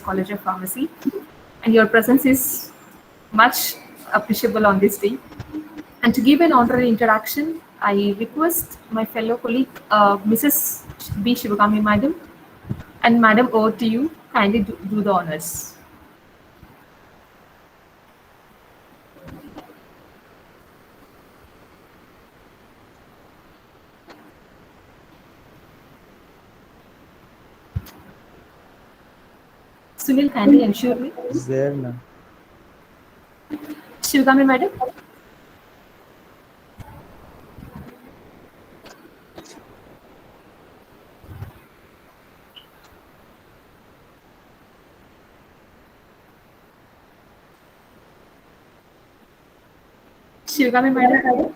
College of Pharmacy, and your presence is much appreciable on this day. And to give an honorary introduction, I request my fellow colleague, Mrs. B. Shivagami, Madam, and Madam, over to you. Kindly do the honors. Sunil, kindly ensure me. Is there now? Shivagami, Madam. Shivagami, Madam.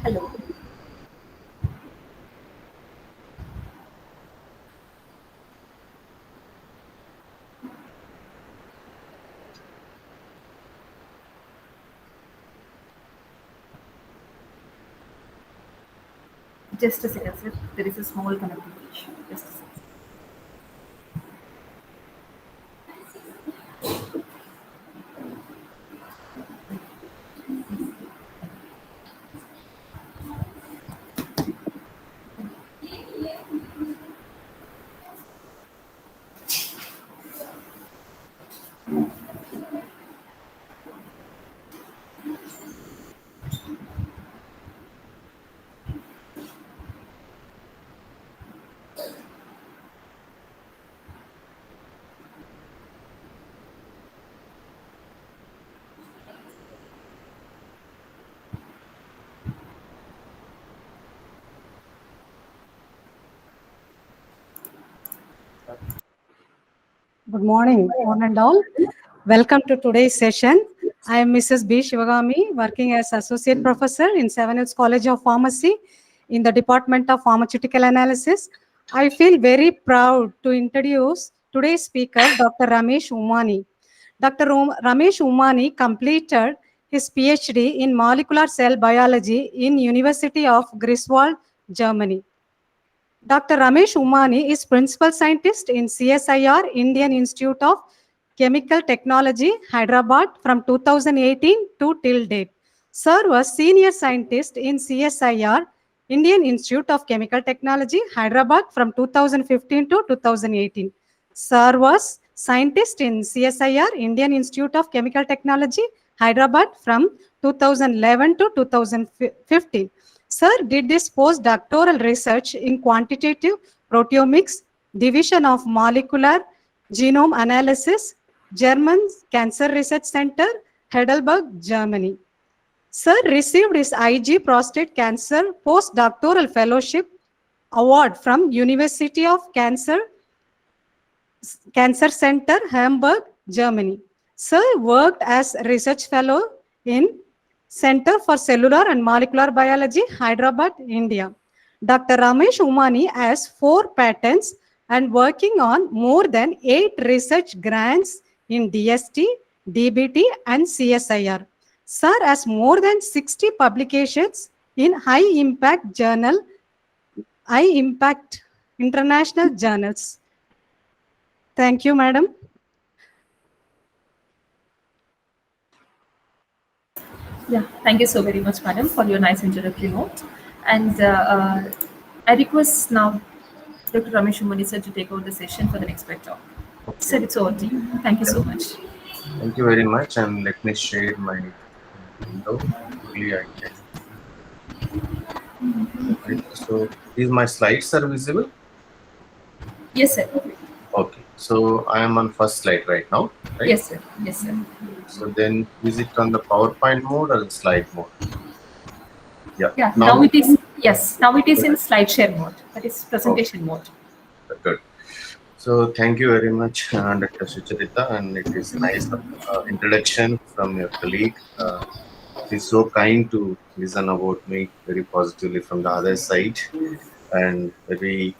Hello. Just a second, sir. There is a small connectivity issue. Just a second. Good morning, one and all. Welcome to today's session. I am Mrs. B. Shivagami, working as Associate Professor in Seven Hills College of Pharmacy in the Department of Pharmaceutical Analysis. I feel very proud to introduce today's speaker, Dr. Ramesh Umani. Dr. Ramesh Umani completed his PhD in molecular cell biology in University of Greifswald, Germany. Dr. Ramesh Umani is Principal Scientist in CSIR, Indian Institute of Chemical Technology, Hyderabad from 2018 to till date. Sir was Senior Scientist in CSIR, Indian Institute of Chemical Technology, Hyderabad from 2015 to 2018. Sir was Scientist in CSIR, Indian Institute of Chemical Technology, Hyderabad from 2011 to 2015. Sir did this postdoctoral research in quantitative proteomics, division of molecular genome analysis, German Cancer Research Center, Heidelberg, Germany. Sir received his IG prostate cancer postdoctoral fellowship award from University of Cancer Center, Hamburg, Germany. Sir worked as research fellow in Center for Cellular and Molecular Biology, Hyderabad, India. Dr. Ramesh Umani has 4 patents and working on more than 8 research grants in DST, DBT, and CSIR. Sir has more than 60 publications in high-impact international journals. Thank you, madam. Yeah, thank you so very much, madam, for your nice introductory note. And I request now Dr. Ramesh Umani sir to take over the session for the next talk. Sir, it's over to you. Thank you so much. Thank you very much, and let me share my window. Hopefully I can. Okay, so these my slides are visible? Yes, sir. Okay, so I am on first slide right now, right? Yes, sir. Yes, sir. So then is it on the PowerPoint mode or the slide mode? Yeah. Yeah, now it is, yes, now it is in slide share mode. That is presentation mode. Good. So thank you very much, Dr. Sucharita, and it is nice introduction from your colleague. He's so kind to listen about me very positively from the other side, and very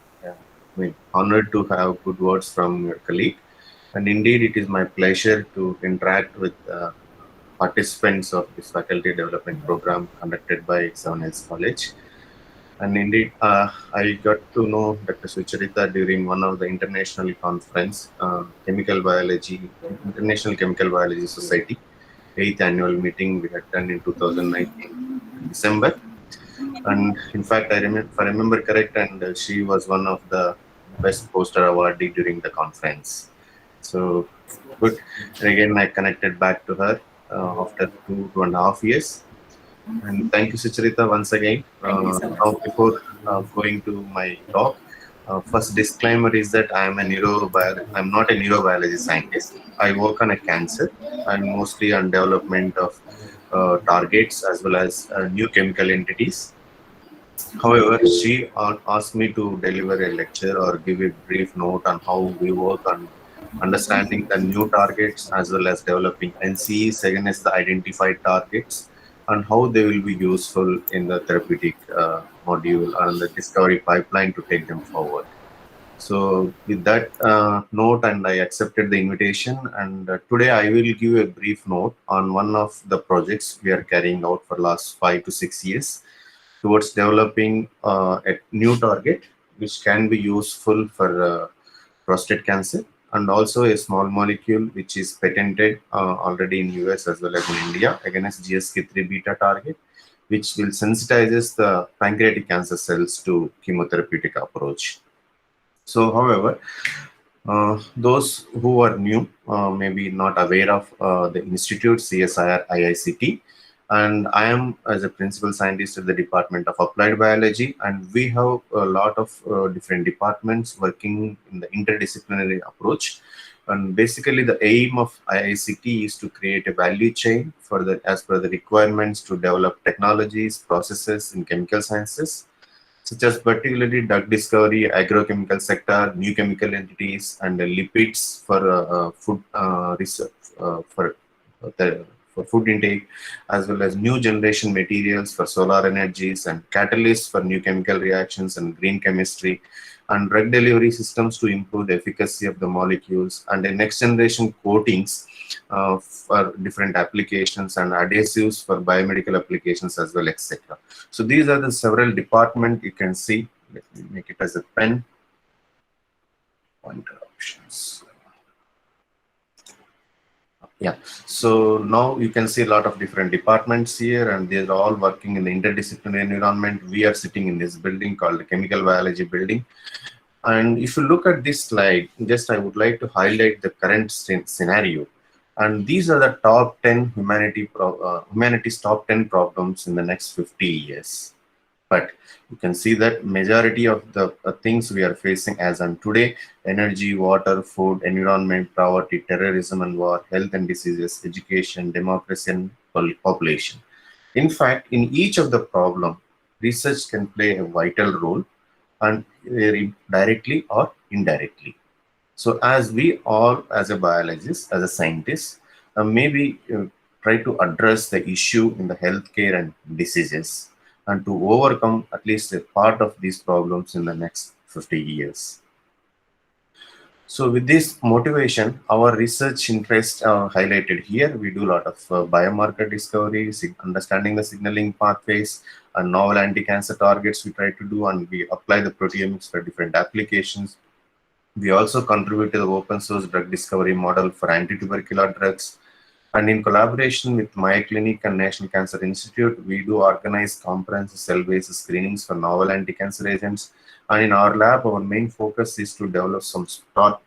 honored to have good words from your colleague. And indeed, it is my pleasure to interact with participants of this faculty development program conducted by Seven Hills College. And indeed, I got to know Dr. Sucharita during one of the international conference, International Chemical Biology Society, 8th annual meeting we had done in 2019 December. And in fact, if I remember correct, and she was one of the best poster awardee during the conference. So good. And again, I connected back to her after 2.5 years. And thank you, Sucharita, once again. Thank you so much. Now, before going to my talk, first disclaimer is that I'm not a neurobiology scientist. I work on a cancer and mostly on development of targets as well as new chemical entities. However, she asked me to deliver a lecture or give a brief note on how we work on understanding the new targets as well as developing NCEs against the identified targets and how they will be useful in the therapeutic module and the discovery pipeline to take them forward. So with that note, and I accepted the invitation, and today I will give a brief note on one of the projects we are carrying out for last 5 to 6 years towards developing a new target which can be useful for prostate cancer, and also a small molecule which is patented already in US as well as in India against GSK3 beta target, which will sensitizes the pancreatic cancer cells to chemotherapeutic approach. So, however, those who are new, maybe not aware of the institute CSIR IICT, and I am as a principal scientist at the Department of Applied Biology, and we have a lot of different departments working in the interdisciplinary approach. And basically, the aim of IICT is to create a value chain for as per the requirements to develop technologies, processes in chemical sciences, such as particularly drug discovery, agrochemical sector, new chemical entities, and lipids for food research, for food intake, as well as new generation materials for solar energies and catalysts for new chemical reactions and green chemistry, and drug delivery systems to improve the efficacy of the molecules, and the next generation coatings for different applications and adhesives for biomedical applications as well, etc. So these are the several departments you can see. Let me make it as a pen. Pointer options. Yeah, so now you can see a lot of different departments here, and they're all working in the interdisciplinary environment. We are sitting in this building called the Chemical Biology Building. And if you look at this slide, just I would like to highlight the current scenario. And these are the top 10 humanity's top 10 problems in the next 50 years. But you can see that majority of the things we are facing as on today: energy, water, food, environment, poverty, terrorism and war, health and diseases, education, democracy and population. In fact, in each of the problem, research can play a vital role, and directly or indirectly. So as we all, as a biologist, as a scientist, maybe try to address the issue in the healthcare and diseases, and to overcome at least a part of these problems in the next 50 years. So with this motivation, our research interest highlighted here, we do a lot of biomarker discovery, understanding the signaling pathways, and novel anti-cancer targets we try to do, and we apply the proteomics for different applications. We also contribute to the open source drug discovery model for anti-tubercular drugs. And in collaboration with Mayo Clinic and National Cancer Institute, we do organize comprehensive cell-based screenings for novel anti-cancer agents. And in our lab, our main focus is to develop some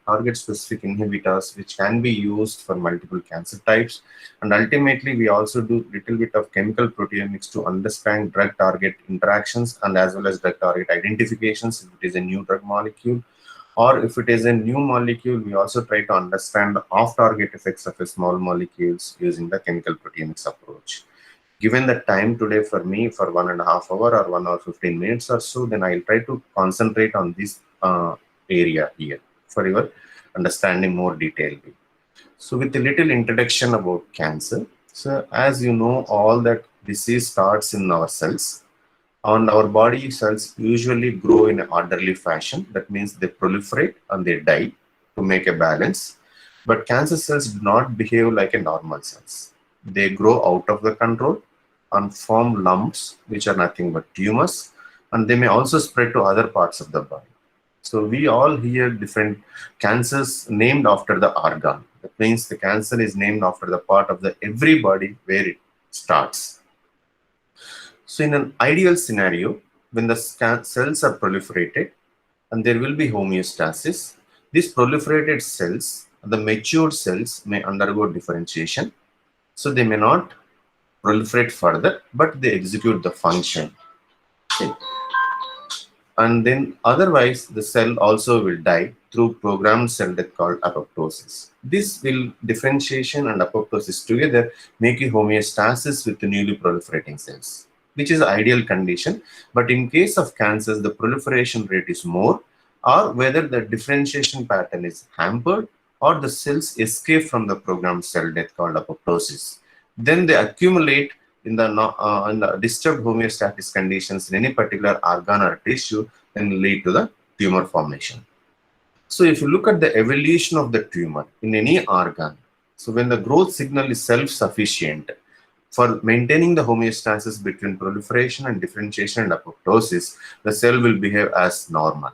target-specific inhibitors which can be used for multiple cancer types. And ultimately, we also do a little bit of chemical proteomics to understand drug-target interactions and as well as drug-target identifications if it is a new drug molecule. Or if it is a new molecule, we also try to understand the off-target effects of a small molecules using the chemical proteomics approach. Given the time today for me for 1.5 hours or 1 hour 15 minutes or so, then I'll try to concentrate on this area here for your understanding more detailedly. So with a little introduction about cancer. So as you know, all that disease starts in our cells. And our body cells usually grow in an orderly fashion. That means they proliferate and they die to make a balance. But cancer cells do not behave like a normal cells. They grow out of the control and form lumps, which are nothing but tumors, and they may also spread to other parts of the body. So we all hear different cancers named after the organ. That means the cancer is named after the part of the every body where it starts. So in an ideal scenario, when the cells are proliferated and there will be homeostasis, these proliferated cells, the matured cells, may undergo differentiation. So they may not proliferate further, but they execute the function. Okay. And then otherwise, the cell also will die through programmed cell death called apoptosis. This will differentiation and apoptosis together make a homeostasis with the newly proliferating cells, which is the ideal condition. But in case of cancers, the proliferation rate is more, or whether the differentiation pattern is hampered or the cells escape from the programmed cell death called apoptosis. Then they accumulate in the disturbed homeostatic conditions in any particular organ or tissue, then lead to the tumor formation. So if you look at the evolution of the tumor in any organ, so when the growth signal is self-sufficient for maintaining the homeostasis between proliferation and differentiation and apoptosis, the cell will behave as normal.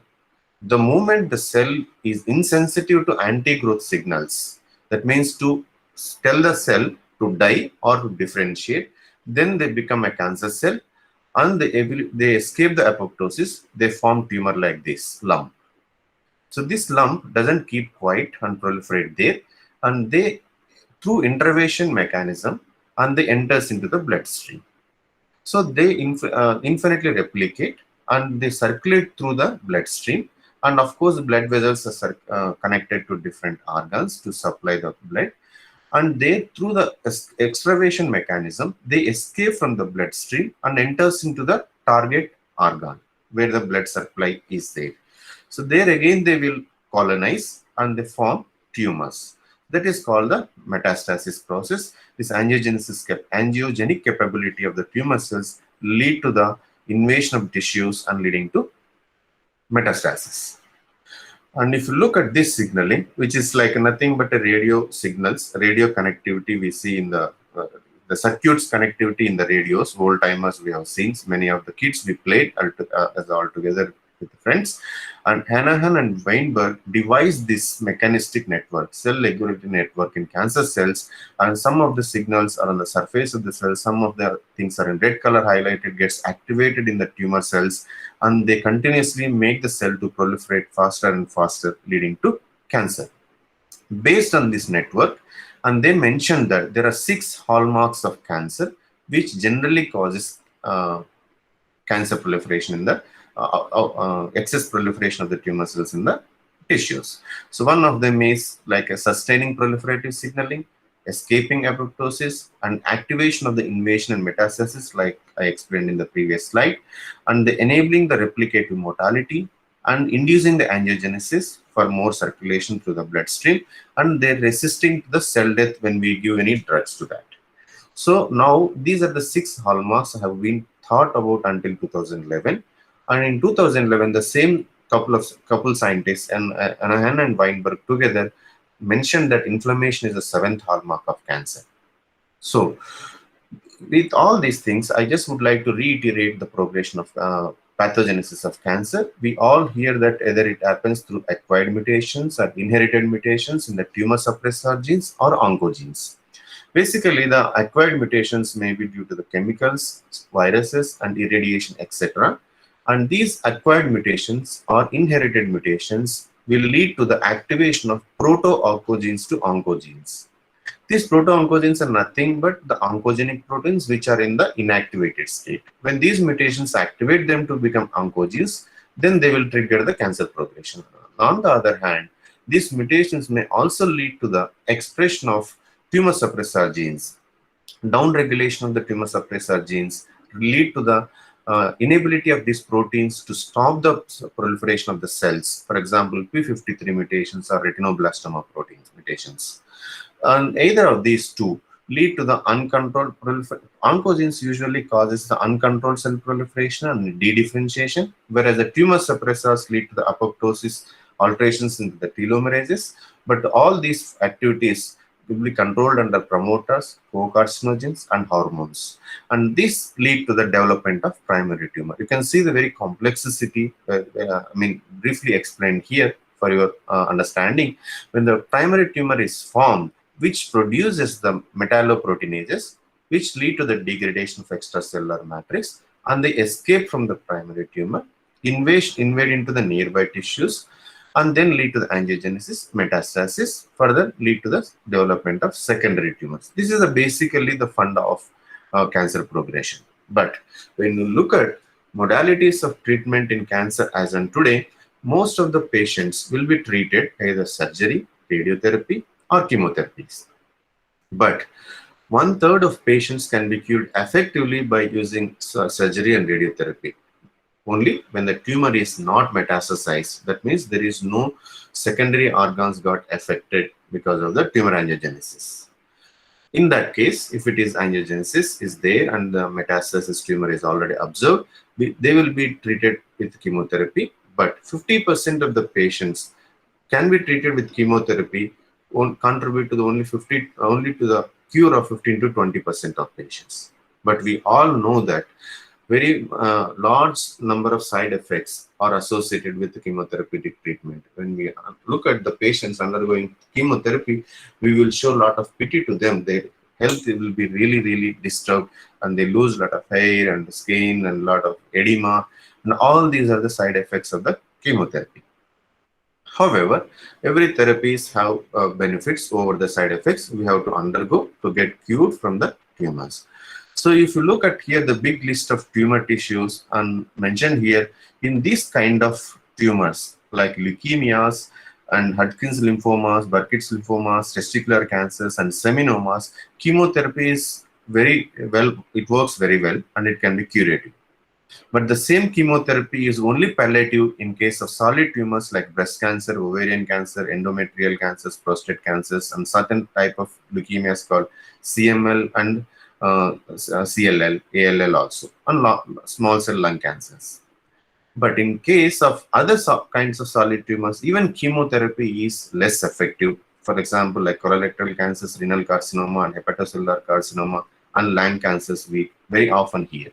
The moment the cell is insensitive to anti-growth signals, that means to tell the cell to die or to differentiate, then they become a cancer cell and they escape the apoptosis, they form tumor like this lump. So this lump doesn't keep quiet and proliferate there, and they, through innervation mechanism, and they enters into the bloodstream. So they infinitely replicate and they circulate through the bloodstream, and of course blood vessels are connected to different organs to supply the blood. And they, through the extravasation mechanism, they escape from the bloodstream and enters into the target organ where the blood supply is there. So there again they will colonize and they form tumors. That is called the metastasis process. This angiogenic capability of the tumor cells lead to the invasion of tissues and leading to metastasis. And if you look at this signaling, which is like nothing but a radio signals, radio connectivity we see in the circuits connectivity in the radios, old timers we have seen, many of the kids we played as all together with friends. And Hanahan and Weinberg devised this mechanistic network, cell regulatory network in cancer cells, and some of the signals are on the surface of the cell, some of the things are in red color highlighted, gets activated in the tumor cells, and they continuously make the cell to proliferate faster and faster, leading to cancer. Based on this network, and they mentioned that there are 6 hallmarks of cancer which generally causes cancer proliferation in the excess proliferation of the tumor cells in the tissues. So one of them is like a sustaining proliferative signaling, escaping apoptosis, and activation of the invasion and metastasis, like I explained in the previous slide, and the enabling the replicative mortality and inducing the angiogenesis for more circulation through the bloodstream, and they're resisting the cell death when we give any drugs to that. So now these are the 6 hallmarks have been thought about until 2011. And in 2011, the same couple scientists and Hanahan and Weinberg together mentioned that inflammation is the 7th hallmark of cancer. So with all these things, I just would like to reiterate the progression of pathogenesis of cancer. We all hear that either it happens through acquired mutations or inherited mutations in the tumor suppressor genes or oncogenes. Basically, the acquired mutations may be due to the chemicals, viruses, and irradiation, etc. And these acquired mutations or inherited mutations will lead to the activation of proto-oncogenes to oncogenes. These proto-oncogenes are nothing but the oncogenic proteins which are in the inactivated state. When these mutations activate them to become oncogenes, then they will trigger the cancer progression. On the other hand, these mutations may also lead to the expression of tumor suppressor genes. Downregulation of the tumor suppressor genes lead to the inability of these proteins to stop the proliferation of the cells. For example, P53 mutations or retinoblastoma proteins mutations. And either of these two lead to the uncontrolled proliferation. Oncogenes usually causes the uncontrolled cell proliferation and dedifferentiation, whereas the tumor suppressors lead to the apoptosis, alterations in the telomerases. But all these activities will be controlled under promoters, co-carcinogens, and hormones. And this lead to the development of primary tumor. You can see the very complexity, briefly explained here for your understanding. When the primary tumor is formed, which produces the metalloproteinases, which lead to the degradation of extracellular matrix, and they escape from the primary tumor, invade into the nearby tissues, and then lead to the angiogenesis, metastasis, further lead to the development of secondary tumors. This is basically the funda of cancer progression. But when you look at modalities of treatment in cancer as on today, most of the patients will be treated either surgery, radiotherapy, or chemotherapies. But 1/3 of patients can be cured effectively by using surgery and radiotherapy. Only when the tumor is not metastasized, that means there is no secondary organs got affected because of the tumor angiogenesis. In that case, if it is angiogenesis is there and the metastasis tumor is already observed, they will be treated with chemotherapy. But 50% of the patients can be treated with chemotherapy, won't contribute to the only to the cure of 15 to 20% of patients. But we all know that very large number of side effects are associated with the chemotherapeutic treatment. When we look at the patients undergoing chemotherapy, we will show a lot of pity to them. Their health will be really, really disturbed, and they lose a lot of hair and skin and a lot of edema. And all these are the side effects of the chemotherapy. However, every therapies have benefits over the side effects we have to undergo to get cured from the tumors. So if you look at here the big list of tumor tissues and mentioned here, in this kind of tumors like leukemias and Hodgkin's lymphomas, Burkitt's lymphomas, testicular cancers, and seminomas, chemotherapy is very well, it works very well, and it can be curative. But the same chemotherapy is only palliative in case of solid tumors like breast cancer, ovarian cancer, endometrial cancers, prostate cancers, and certain type of leukemias called CML and CLL, ALL also, and small cell lung cancers. But in case of other kinds of solid tumors, even chemotherapy is less effective. For example, like colorectal cancers, renal carcinoma, and hepatocellular carcinoma, and lung cancers we very often hear.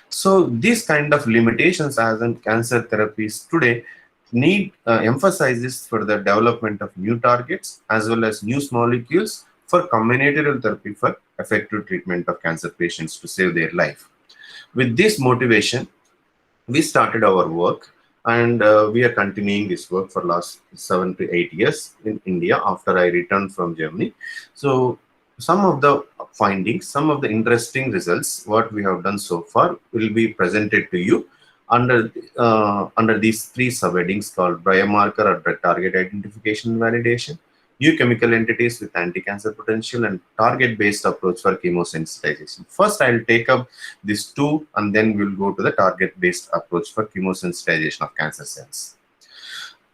So these kind of limitations as in cancer therapies today need emphasizes for the development of new targets as well as new molecules for combinatorial therapy for effective treatment of cancer patients to save their life. With this motivation, we started our work, and we are continuing this work for last 7 to 8 years in India after I returned from Germany. So some of the findings, some of the interesting results, what we have done so far will be presented to you under these 3 subheadings called biomarker or drug target identification and validation, new chemical entities with anti-cancer potential, and target-based approach for chemosensitization. First, I'll take up these 2, and then we'll go to the target-based approach for chemosensitization of cancer cells.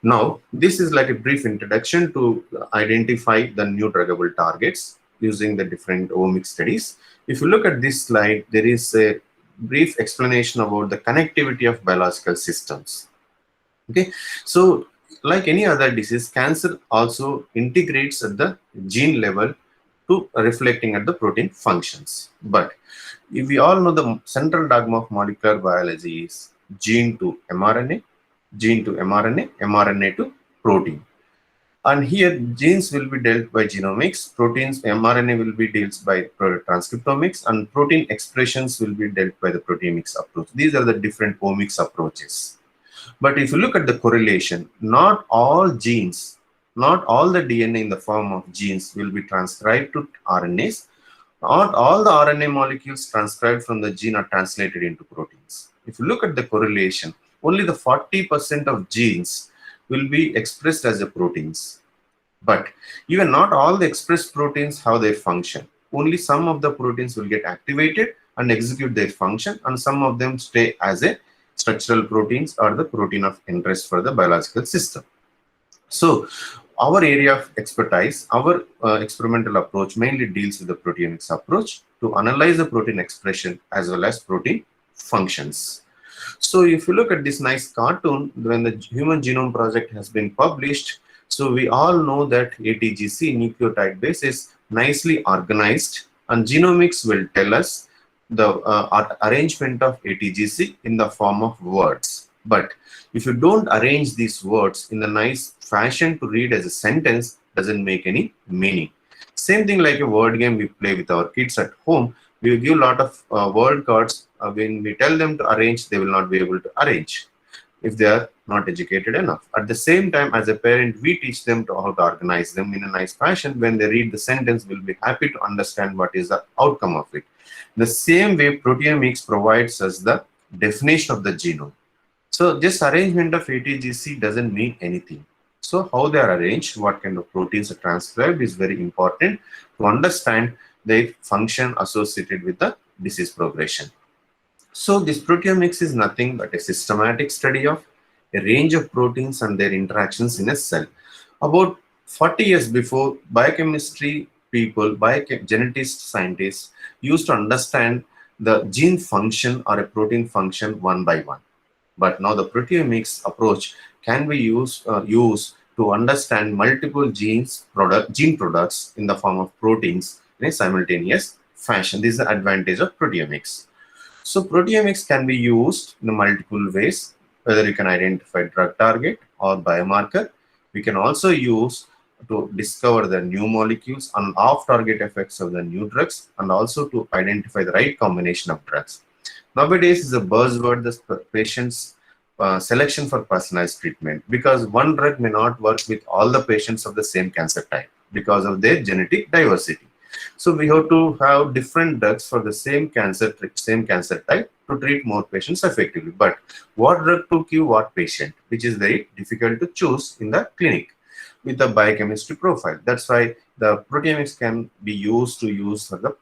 Now, this is like a brief introduction to identify the new druggable targets using the different omics studies. If you look at this slide, there is a brief explanation about the connectivity of biological systems. Okay, so like any other disease, cancer also integrates at the gene level to reflecting at the protein functions. But if we all know the central dogma of molecular biology is gene to mRNA, gene to mRNA, mRNA to protein. And here genes will be dealt by genomics, proteins, mRNA will be dealt by transcriptomics, and protein expressions will be dealt by the proteomics approach. These are the different omics approaches. But if you look at the correlation, not all genes, not all the DNA in the form of genes will be transcribed to RNAs. Not all the RNA molecules transcribed from the gene are translated into proteins. If you look at the correlation, only the 40% of genes will be expressed as the proteins. But even not all the expressed proteins have their function. Only some of the proteins will get activated and execute their function, and some of them stay as a structural proteins or the protein of interest for the biological system. So Our area of expertise, our experimental approach mainly deals with the proteomics approach to analyze the protein expression as well as protein functions. So if you look at this nice cartoon, when the Human Genome Project has been published, so we all know that ATGC, nucleotide base, is nicely organized, and genomics will tell us the arrangement of ATGC in the form of words. But if you don't arrange these words in a nice fashion to read as a sentence, doesn't make any meaning. Same thing like a word game we play with our kids at home. We give a lot of word cards. When we tell them to arrange, they will not be able to arrange if they are not educated enough. At the same time, as a parent, we teach them to how to organize them in a nice fashion. When they read the sentence, we'll be happy to understand what is the outcome of it. The same way, proteomics provides us the definition of the genome. So this arrangement of ATGC doesn't mean anything. So how they are arranged, what kind of proteins are transcribed is very important to understand their function associated with the disease progression. So this proteomics is nothing but a systematic study of a range of proteins and their interactions in a cell. About 40 years before, biochemistry people, geneticists, scientists used to understand the gene function or a protein function one by one. But now the proteomics approach can be used to understand multiple gene products in the form of proteins in a simultaneous fashion. This is the advantage of proteomics. So proteomics can be used in multiple ways, whether you can identify drug target or biomarker. We can also use to discover the new molecules and off-target effects of the new drugs, and also to identify the right combination of drugs. Nowadays is a buzzword, the patient's selection for personalized treatment, because one drug may not work with all the patients of the same cancer type because of their genetic diversity. So we have to have different drugs for the same cancer type to treat more patients effectively. But what drug to give what patient, which is very difficult to choose in the clinic with the biochemistry profile. That's why the proteomics can be used for the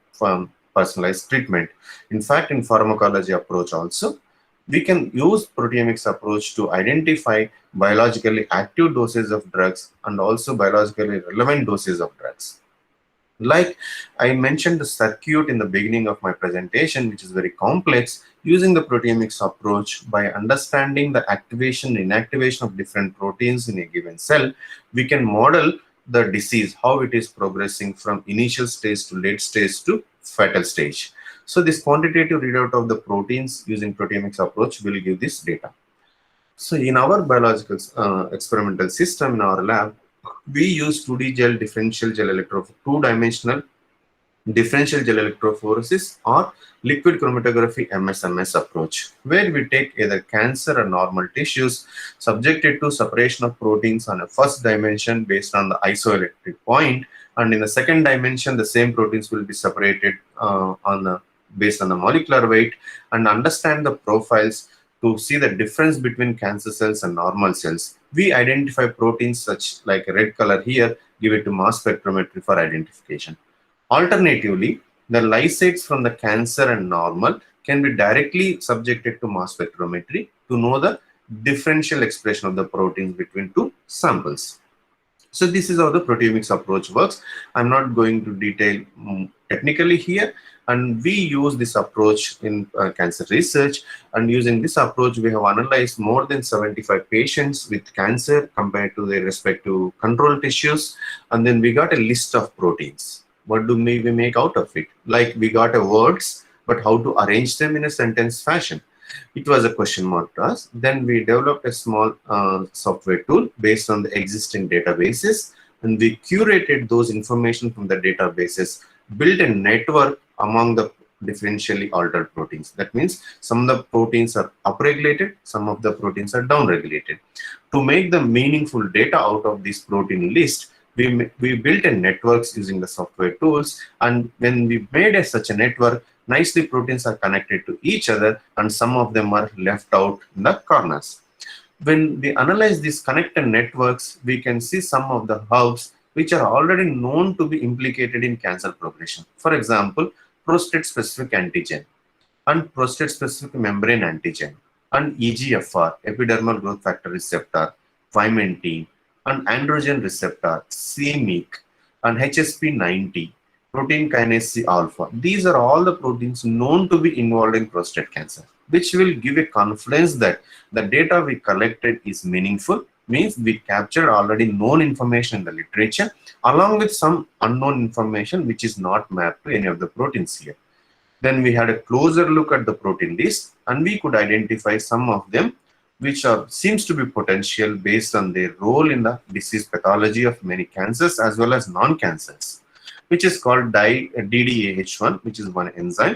personalized treatment. In fact, in pharmacology approach also, we can use proteomics approach to identify biologically active doses of drugs and also biologically relevant doses of drugs. Like I mentioned the circuit in the beginning of my presentation, which is very complex, using the proteomics approach by understanding the activation and inactivation of different proteins in a given cell, we can model the disease, how it is progressing from initial stage to late stage to fatal stage. So this quantitative readout of the proteins using proteomics approach will give this data. So in our biological experimental system in our lab, we use 2D gel differential gel two-dimensional differential gel electrophoresis or liquid chromatography MSMS approach, where we take either cancer or normal tissues subjected to separation of proteins on a first dimension based on the isoelectric point, and in the second dimension the same proteins will be separated based on the molecular weight, and understand the profiles to see the difference between cancer cells and normal cells. We identify proteins such like a red color here, give it to mass spectrometry for identification. Alternatively, the lysates from the cancer and normal can be directly subjected to mass spectrometry to know the differential expression of the proteins between two samples. So this is how the proteomics approach works. I'm not going to detail technically here, and we use this approach in cancer research. And using this approach, we have analyzed more than 75 patients with cancer compared to their respective control tissues, and then we got a list of proteins. What do we make out of it? Like we got a words, but how to arrange them in a sentence fashion? It was a question mark to us. Then we developed a small software tool based on the existing databases, and we curated those information from the databases, built a network among the differentially altered proteins. That means some of the proteins are upregulated, some of the proteins are downregulated. To make the meaningful data out of this protein list, we built a networks using the software tools, and when we made such a network, nicely proteins are connected to each other and some of them are left out in the corners. When we analyze these connected networks, we can see some of the hubs which are already known to be implicated in cancer progression. For example, prostate-specific antigen and prostate-specific membrane antigen and EGFR, epidermal growth factor receptor, vimentin, and androgen receptor, c-MYC, and HSP90, protein kinase C alpha. These are all the proteins known to be involved in prostate cancer, which will give a confidence that the data we collected is meaningful, means we captured already known information in the literature, along with some unknown information which is not mapped to any of the proteins here. Then we had a closer look at the protein list, and we could identify some of them which seems to be potential based on their role in the disease pathology of many cancers as well as non-cancers, which is called DDAH1, which is one enzyme.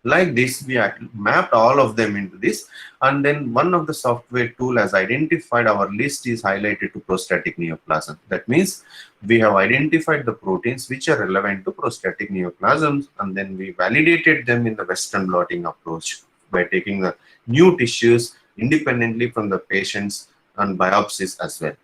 Like this, we mapped all of them into this, and then one of the software tool has identified our list is highlighted to prostatic neoplasm. That means we have identified the proteins which are relevant to prostatic neoplasms, and then we validated them in the Western blotting approach by taking the new tissues independently from the patients and biopsies as well.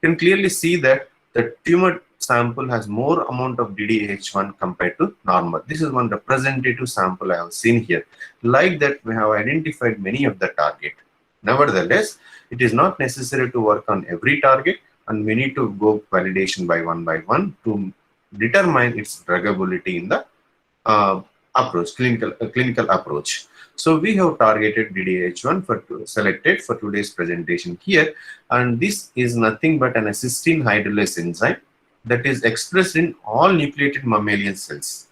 You can clearly see that the tumor sample has more amount of DDAH1 compared to normal. This is one representative sample I have seen here. Like that, we have identified many of the target. Nevertheless, it is not necessary to work on every target, and we need to go validation by one to determine its druggability in the approach, clinical approach. So we have targeted DDAH1 selected for today's presentation here, and this is nothing but an cysteine hydrolase enzyme that is expressed in all nucleated mammalian cells.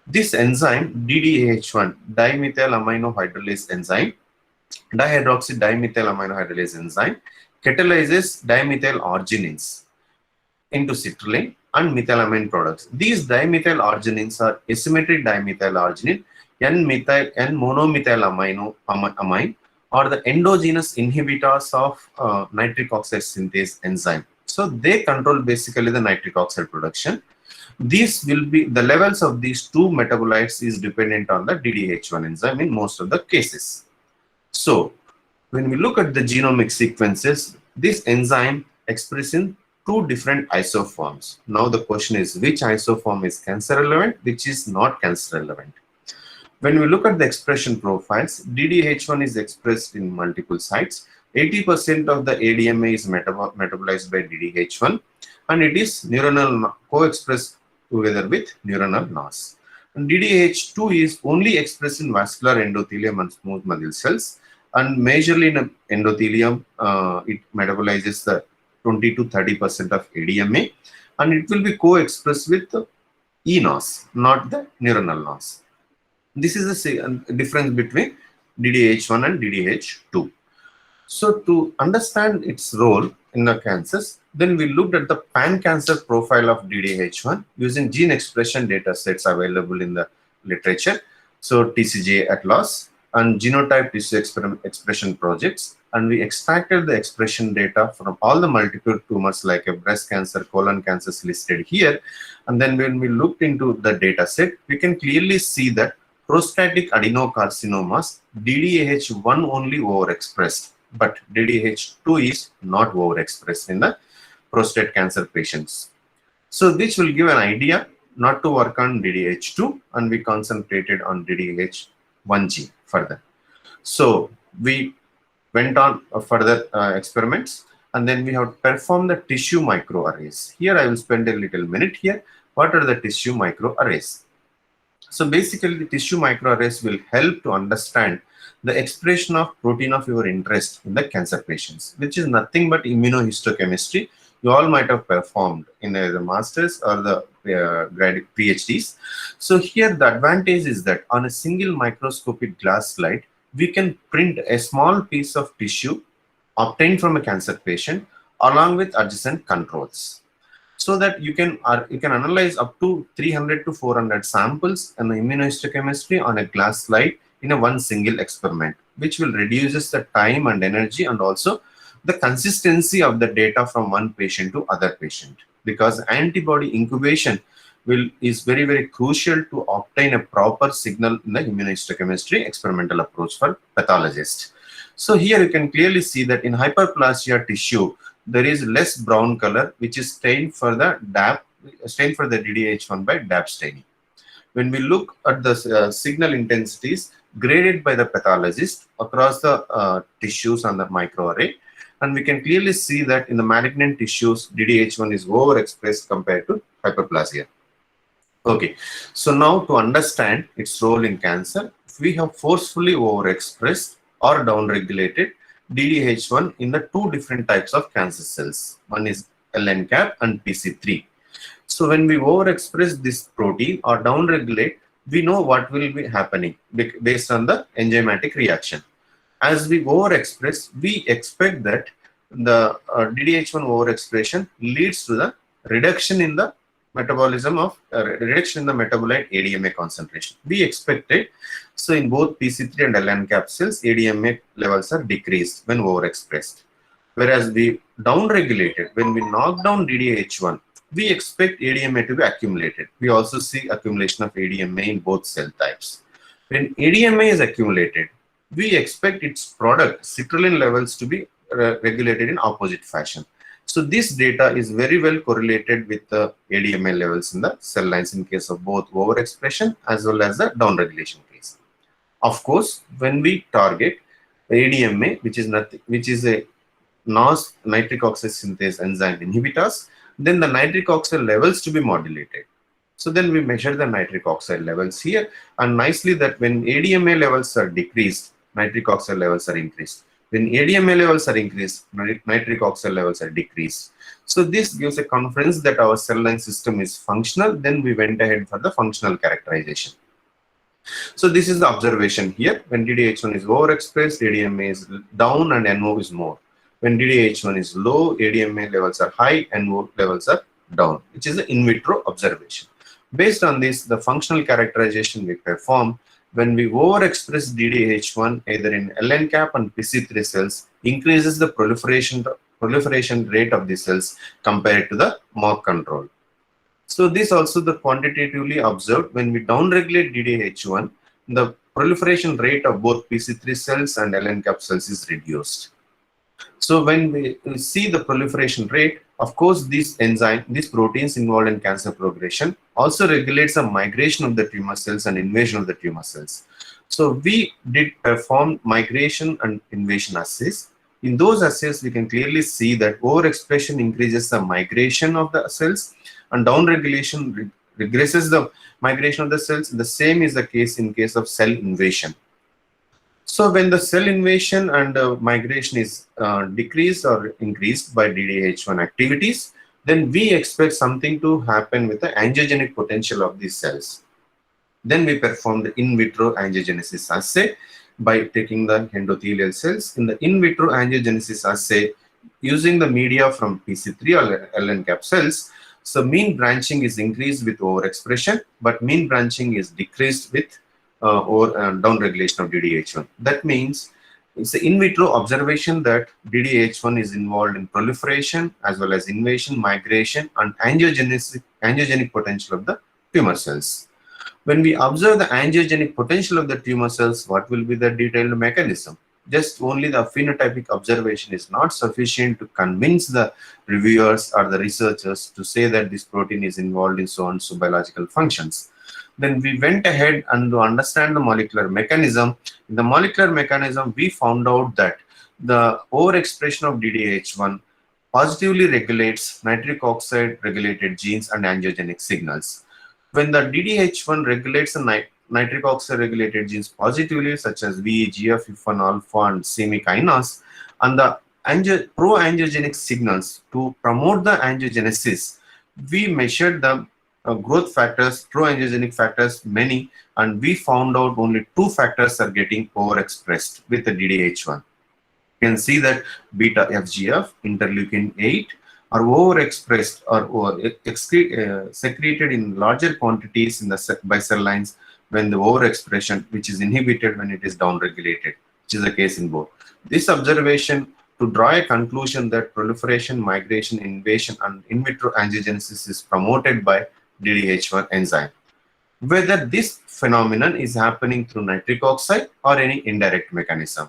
This enzyme, DDAH1, dimethyl amino hydrolase enzyme, dihydroxy dimethyl amino hydrolase enzyme, catalyzes dimethyl arginines into citrulline and methylamine products. These dimethyl arginines are asymmetric dimethyl arginine, N-monomethyl amine, or the endogenous inhibitors of nitric oxide synthase enzyme. So they control basically the nitric oxide production. These will be the levels of these two metabolites is dependent on the DDAH1 enzyme in most of the cases. So when we look at the genomic sequences, this enzyme expresses in two different isoforms. Now the question is, which isoform is cancer relevant, which is not cancer relevant? When we look at the expression profiles, DDAH1 is expressed in multiple sites. 80% of the ADMA is metabolized by DDAH1, and it is neuronal co-expressed together with neuronal NOS. And DDAH2 is only expressed in vascular endothelium and smooth muscle cells, and majorly in endothelium, it metabolizes the 20 to 30% of ADMA, and it will be co-expressed with eNOS, not the neuronal NOS. This is the difference between DDAH1 and DDAH2. So to understand its role in the cancers, then we looked at the pan-cancer profile of DDAH1 using gene expression data sets available in the literature. So TCGA Atlas and genotype tissue expression projects, and we extracted the expression data from all the multiple tumors like a breast cancer, colon cancers listed here. And then when we looked into the data set, we can clearly see that prostatic adenocarcinomas, DDAH1 only overexpressed, but DDAH2 is not overexpressed in the prostate cancer patients. So this will give an idea not to work on DDAH2, and we concentrated on DDAH1G further. So we went on further experiments, and then we have performed the tissue microarrays. Here I will spend a little minute here. What are the tissue microarrays? So basically, the tissue microarrays will help to understand the expression of protein of your interest in the cancer patients, which is nothing but immunohistochemistry. You all might have performed in the masters or the PhDs. So here the advantage is that on a single microscopic glass slide, we can print a small piece of tissue obtained from a cancer patient along with adjacent controls, so that you can analyze up to 300 to 400 samples in the immunohistochemistry on a glass slide in a one single experiment, which will reduces the time and energy and also the consistency of the data from one patient to other patient, because antibody incubation is very, very crucial to obtain a proper signal in the immunohistochemistry experimental approach for pathologists. So here you can clearly see that in hyperplasia tissue, there is less brown color, which is stained for the DDAH1 by DAP staining. When we look at the signal intensities graded by the pathologist across the tissues on the microarray, And we can clearly see that in the malignant tissues, DDH1 is overexpressed compared to hyperplasia. Okay, so now to understand its role in cancer, we have forcefully overexpressed or downregulated DDH1 in the two different types of cancer cells. One is LNCAP and PC3. So when we overexpress this protein or downregulate, we know what will be happening based on the enzymatic reaction. As we overexpress, we expect that the DDH1 overexpression leads to the reduction in the metabolism of reduction in the metabolite ADMA concentration. We expect it. So in both PC3 and LNCAP cells, ADMA levels are decreased when overexpressed. Whereas we downregulated, when we knock down DDH1, we expect ADMA to be accumulated. We also see accumulation of ADMA in both cell types. When ADMA is accumulated, we expect its product, citrulline levels, to be regulated in opposite fashion. So this data is very well correlated with the ADMA levels in the cell lines in case of both overexpression as well as the downregulation case. Of course, when we target ADMA, which is a NOS nitric oxide synthase enzyme inhibitors, then the nitric oxide levels to be modulated. So then we measure the nitric oxide levels here, and nicely that when ADMA levels are decreased, nitric oxide levels are increased. When ADMA levels are increased, nitric oxide levels are decreased. So this gives a confidence that our cell line system is functional. Then we went ahead for the functional characterization. So this is the observation here. When DDH1 is overexpressed, ADMA is down and NO is more. When DDH1 is low, ADMA levels are high, NO levels are down, which is the in vitro observation. Based on this, the functional characterization we perform, when we overexpress DDH1 either in LNCAP and PC3 cells, increases the proliferation rate of the cells compared to the mock control. So this also the quantitatively observed when we downregulate DDH1, the proliferation rate of both PC3 cells and LNCAP cells is reduced. So when we see the proliferation rate, of course, these proteins involved in cancer progression also regulates the migration of the tumor cells and invasion of the tumor cells. So we did perform migration and invasion assays. In those assays, we can clearly see that overexpression increases the migration of the cells and downregulation regresses the migration of the cells. The same is the case in case of cell invasion. So when the cell invasion and migration is decreased or increased by DDH1 activities, then we expect something to happen with the angiogenic potential of these cells. Then we perform the in vitro angiogenesis assay by taking the endothelial cells. In the in vitro angiogenesis assay, using the media from PC3 or LNCAP cells, so mean branching is increased with overexpression, but mean branching is decreased with downregulation of DDH1. That means it's an in vitro observation that DDH1 is involved in proliferation as well as invasion, migration, and angiogenic potential of the tumor cells. When we observe the angiogenic potential of the tumor cells, what will be the detailed mechanism? Just only the phenotypic observation is not sufficient to convince the reviewers or the researchers to say that this protein is involved in so and so biological functions. Then we went ahead and to understand the molecular mechanism. In the molecular mechanism, we found out that the overexpression of DDH1 positively regulates nitric oxide regulated genes and angiogenic signals. When the DDH1 regulates the nitric oxide regulated genes positively, such as VEGF, IF1 alpha, and CME kinase, and the pro-angiogenic signals to promote the angiogenesis, we measured the growth factors, pro-angiogenic factors, many, and we found out only 2 factors are getting overexpressed with the DDH1. You can see that beta FGF, interleukin 8 are overexpressed or secreted in larger quantities in the by cell lines when the overexpression, which is inhibited when it is downregulated, which is the case in both. This observation to draw a conclusion that proliferation, migration, invasion, and in vitro angiogenesis is promoted by DDH1 enzyme. Whether this phenomenon is happening through nitric oxide or any indirect mechanism.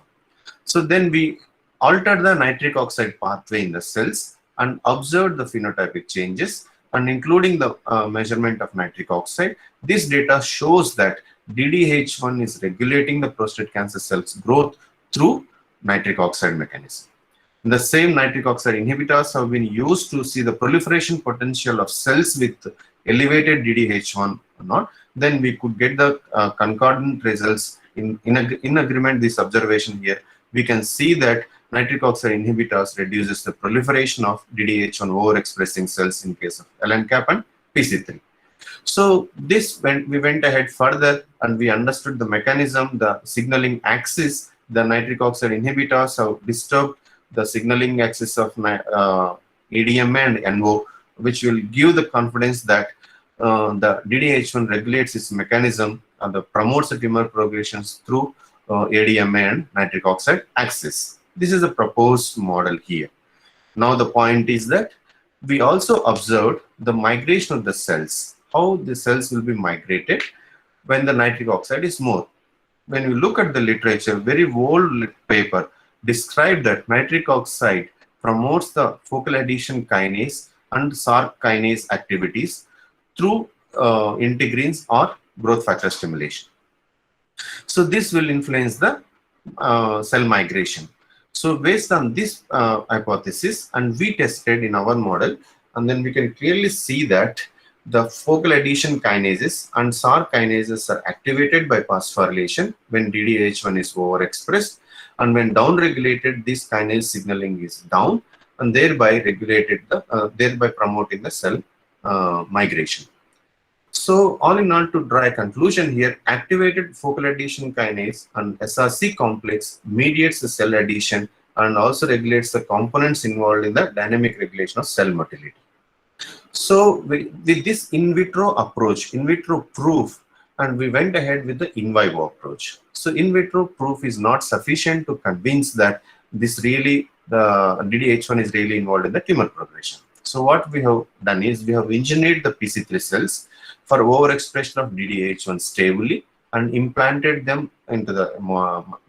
So then we altered the nitric oxide pathway in the cells and observed the phenotypic changes, and including the measurement of nitric oxide. This data shows that DDH1 is regulating the prostate cancer cells growth through nitric oxide mechanism. The same nitric oxide inhibitors have been used to see the proliferation potential of cells with elevated DDH1 or not. Then we could get the concordant results in agreement. This observation here, we can see that nitric oxide inhibitors reduces the proliferation of DDH1 overexpressing cells in case of LNCAP and PC3. So this we went ahead further and we understood the mechanism, the signaling axis. The nitric oxide inhibitors have disturbed the signaling axis of ADMA and NO, which will give the confidence that the DDH1 regulates its mechanism and promotes the tumor progressions through ADMA and nitric oxide axis. This is a proposed model here. Now the point is that we also observed the migration of the cells, how the cells will be migrated when the nitric oxide is more. When you look at the literature, very old paper described that nitric oxide promotes the focal adhesion kinase and Src kinase activities through integrins or growth factor stimulation. So this will influence the cell migration. So based on this hypothesis, and we tested in our model, and then we can clearly see that the focal adhesion kinases and Src kinases are activated by phosphorylation when DDH1 is overexpressed, and when downregulated, this kinase signaling is down, and thereby regulated the thereby promoting the cell migration. So all in all, to draw a conclusion here, activated focal adhesion kinase and SRC complex mediates the cell adhesion and also regulates the components involved in the dynamic regulation of cell motility. So with this in vitro approach, in vitro proof, and we went ahead with the in vivo approach. So in vitro proof is not sufficient to convince that this really, the DDH1 is really involved in the tumor progression. So what we have done is we have engineered the PC3 cells for overexpression of DDH1 stably and implanted them into the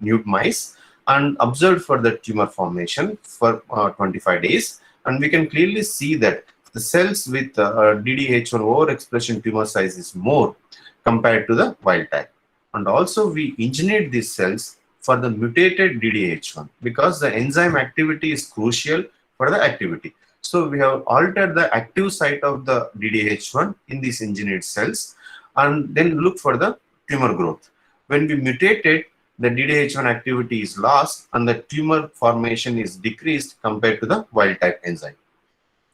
nude mice and observed for the tumor formation for 25 days. And we can clearly see that the cells with DDH1 overexpression tumor size is more compared to the wild type. And also we engineered these cells for the mutated DDH1 because the enzyme activity is crucial for the activity. So we have altered the active site of the DDH1 in these engineered cells and then look for the tumor growth. When we mutated, the DDH1 activity is lost and the tumor formation is decreased compared to the wild type enzyme.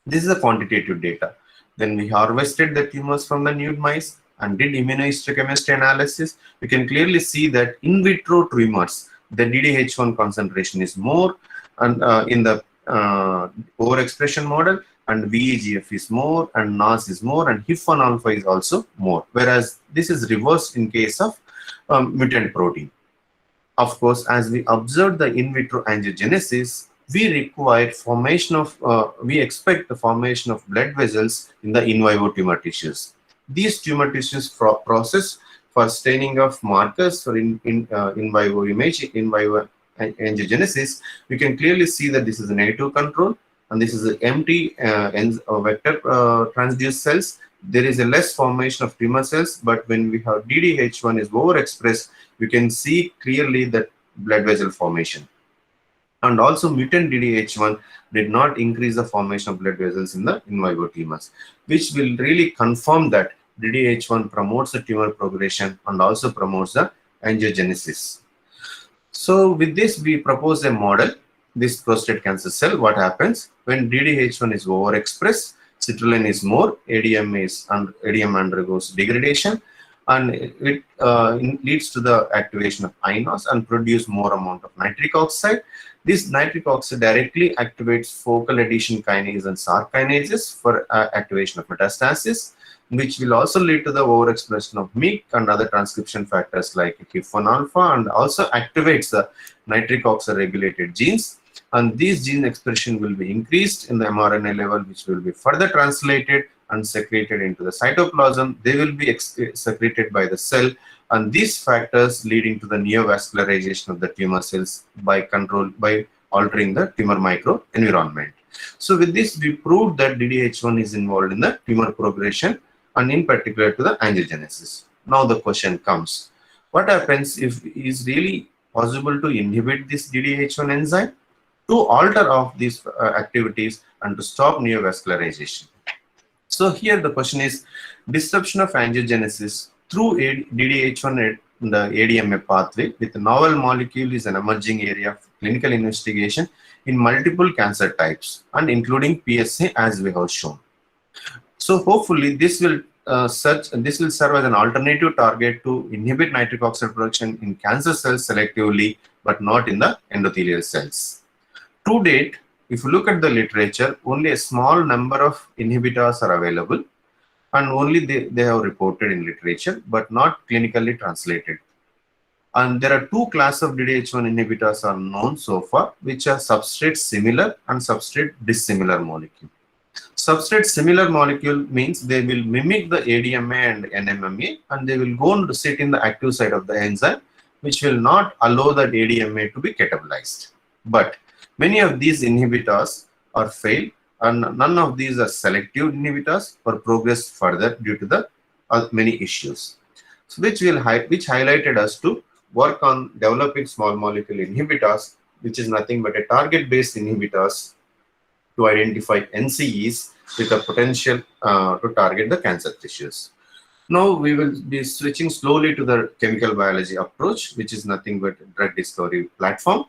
This is the quantitative data. Then we harvested the tumors from the nude mice and did immunohistochemistry analysis. We can clearly see that in vitro tumors, the DDH1 concentration is more, and in the overexpression model, and VEGF is more, and NOS is more, and HIF1 alpha is also more. Whereas this is reversed in case of mutant protein. Of course, as we observed the in vitro angiogenesis, we require formation of, we expect the formation of blood vessels in the in vivo tumor tissues. These tumor tissues process for staining of markers for in vivo image, in vivo angiogenesis. We can clearly see that this is a negative control and this is an empty vector transduced cells. There is a less formation of tumor cells, but when we have DDH1 is overexpressed, we can see clearly that blood vessel formation. And also mutant DDH1 did not increase the formation of blood vessels in the in vivo tumors, which will really confirm that DDH1 promotes the tumor progression and also promotes the angiogenesis. So with this, we propose a model, this prostate cancer cell. What happens when DDH1 is overexpressed, citrulline is more, ADM undergoes degradation, and it leads to the activation of INOS and produce more amount of nitric oxide. This nitric oxide directly activates focal adhesion kinase and Src kinases for activation of metastasis, which will also lead to the overexpression of MYC and other transcription factors like HIF1 alpha, and also activates the nitric oxide regulated genes. And these gene expression will be increased in the mRNA level, which will be further translated and secreted into the cytoplasm. They will be secreted by the cell, and these factors leading to the neovascularization of the tumor cells by altering the tumor microenvironment. So with this, we proved that DDH1 is involved in the tumor progression and in particular to the angiogenesis. Now the question comes, what happens if it is really possible to inhibit this DDH1 enzyme? to alter of these activities and to stop neovascularization. So here the question is disruption of angiogenesis through DDH1 in the ADMA pathway with novel molecule is an emerging area of clinical investigation in multiple cancer types and including PSA as we have shown. So hopefully this will serve as an alternative target to inhibit nitric oxide production in cancer cells selectively, but not in the endothelial cells. To date, if you look at the literature, only a small number of inhibitors are available, and only they have reported in literature, but not clinically translated. And there are two classes of DDH1 inhibitors are known so far, which are substrate similar and substrate dissimilar molecule. Substrate similar molecule means they will mimic the ADMA and NMMA, and they will go and sit in the active site of the enzyme, which will not allow that ADMA to be catabolized. But many of these inhibitors are failed, and none of these are selective inhibitors or progress further due to the many issues. So which highlighted us to work on developing small molecule inhibitors, which is nothing but a target-based inhibitors to identify NCEs with a potential to target the cancer tissues. Now we will be switching slowly to the chemical biology approach, which is nothing but drug discovery platform.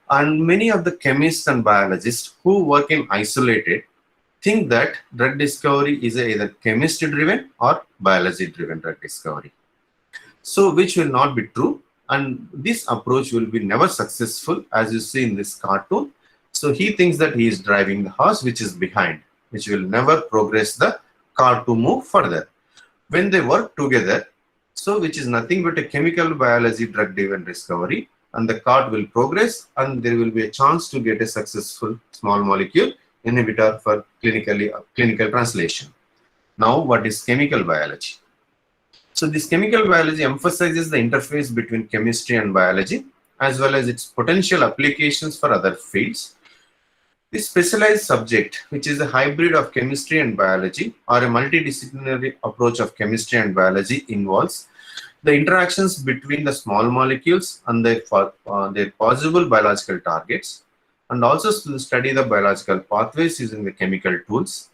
And many of the chemists and biologists who work in isolated think that drug discovery is either chemistry driven or biology driven drug discovery. So which will not be true, and this approach will be never successful, as you see in this cartoon. So he thinks that he is driving the horse which is behind, which will never progress the car to move further. When they work together, so which is nothing but a chemical biology drug driven discovery, and the cart will progress, and there will be a chance to get a successful small molecule inhibitor for clinical translation. Now, what is chemical biology? So this chemical biology emphasizes the interface between chemistry and biology, as well as its potential applications for other fields. This specialized subject, which is a hybrid of chemistry and biology, or a multidisciplinary approach of chemistry and biology, involves the interactions between the small molecules and their possible biological targets, and also to study the biological pathways using the chemical tools.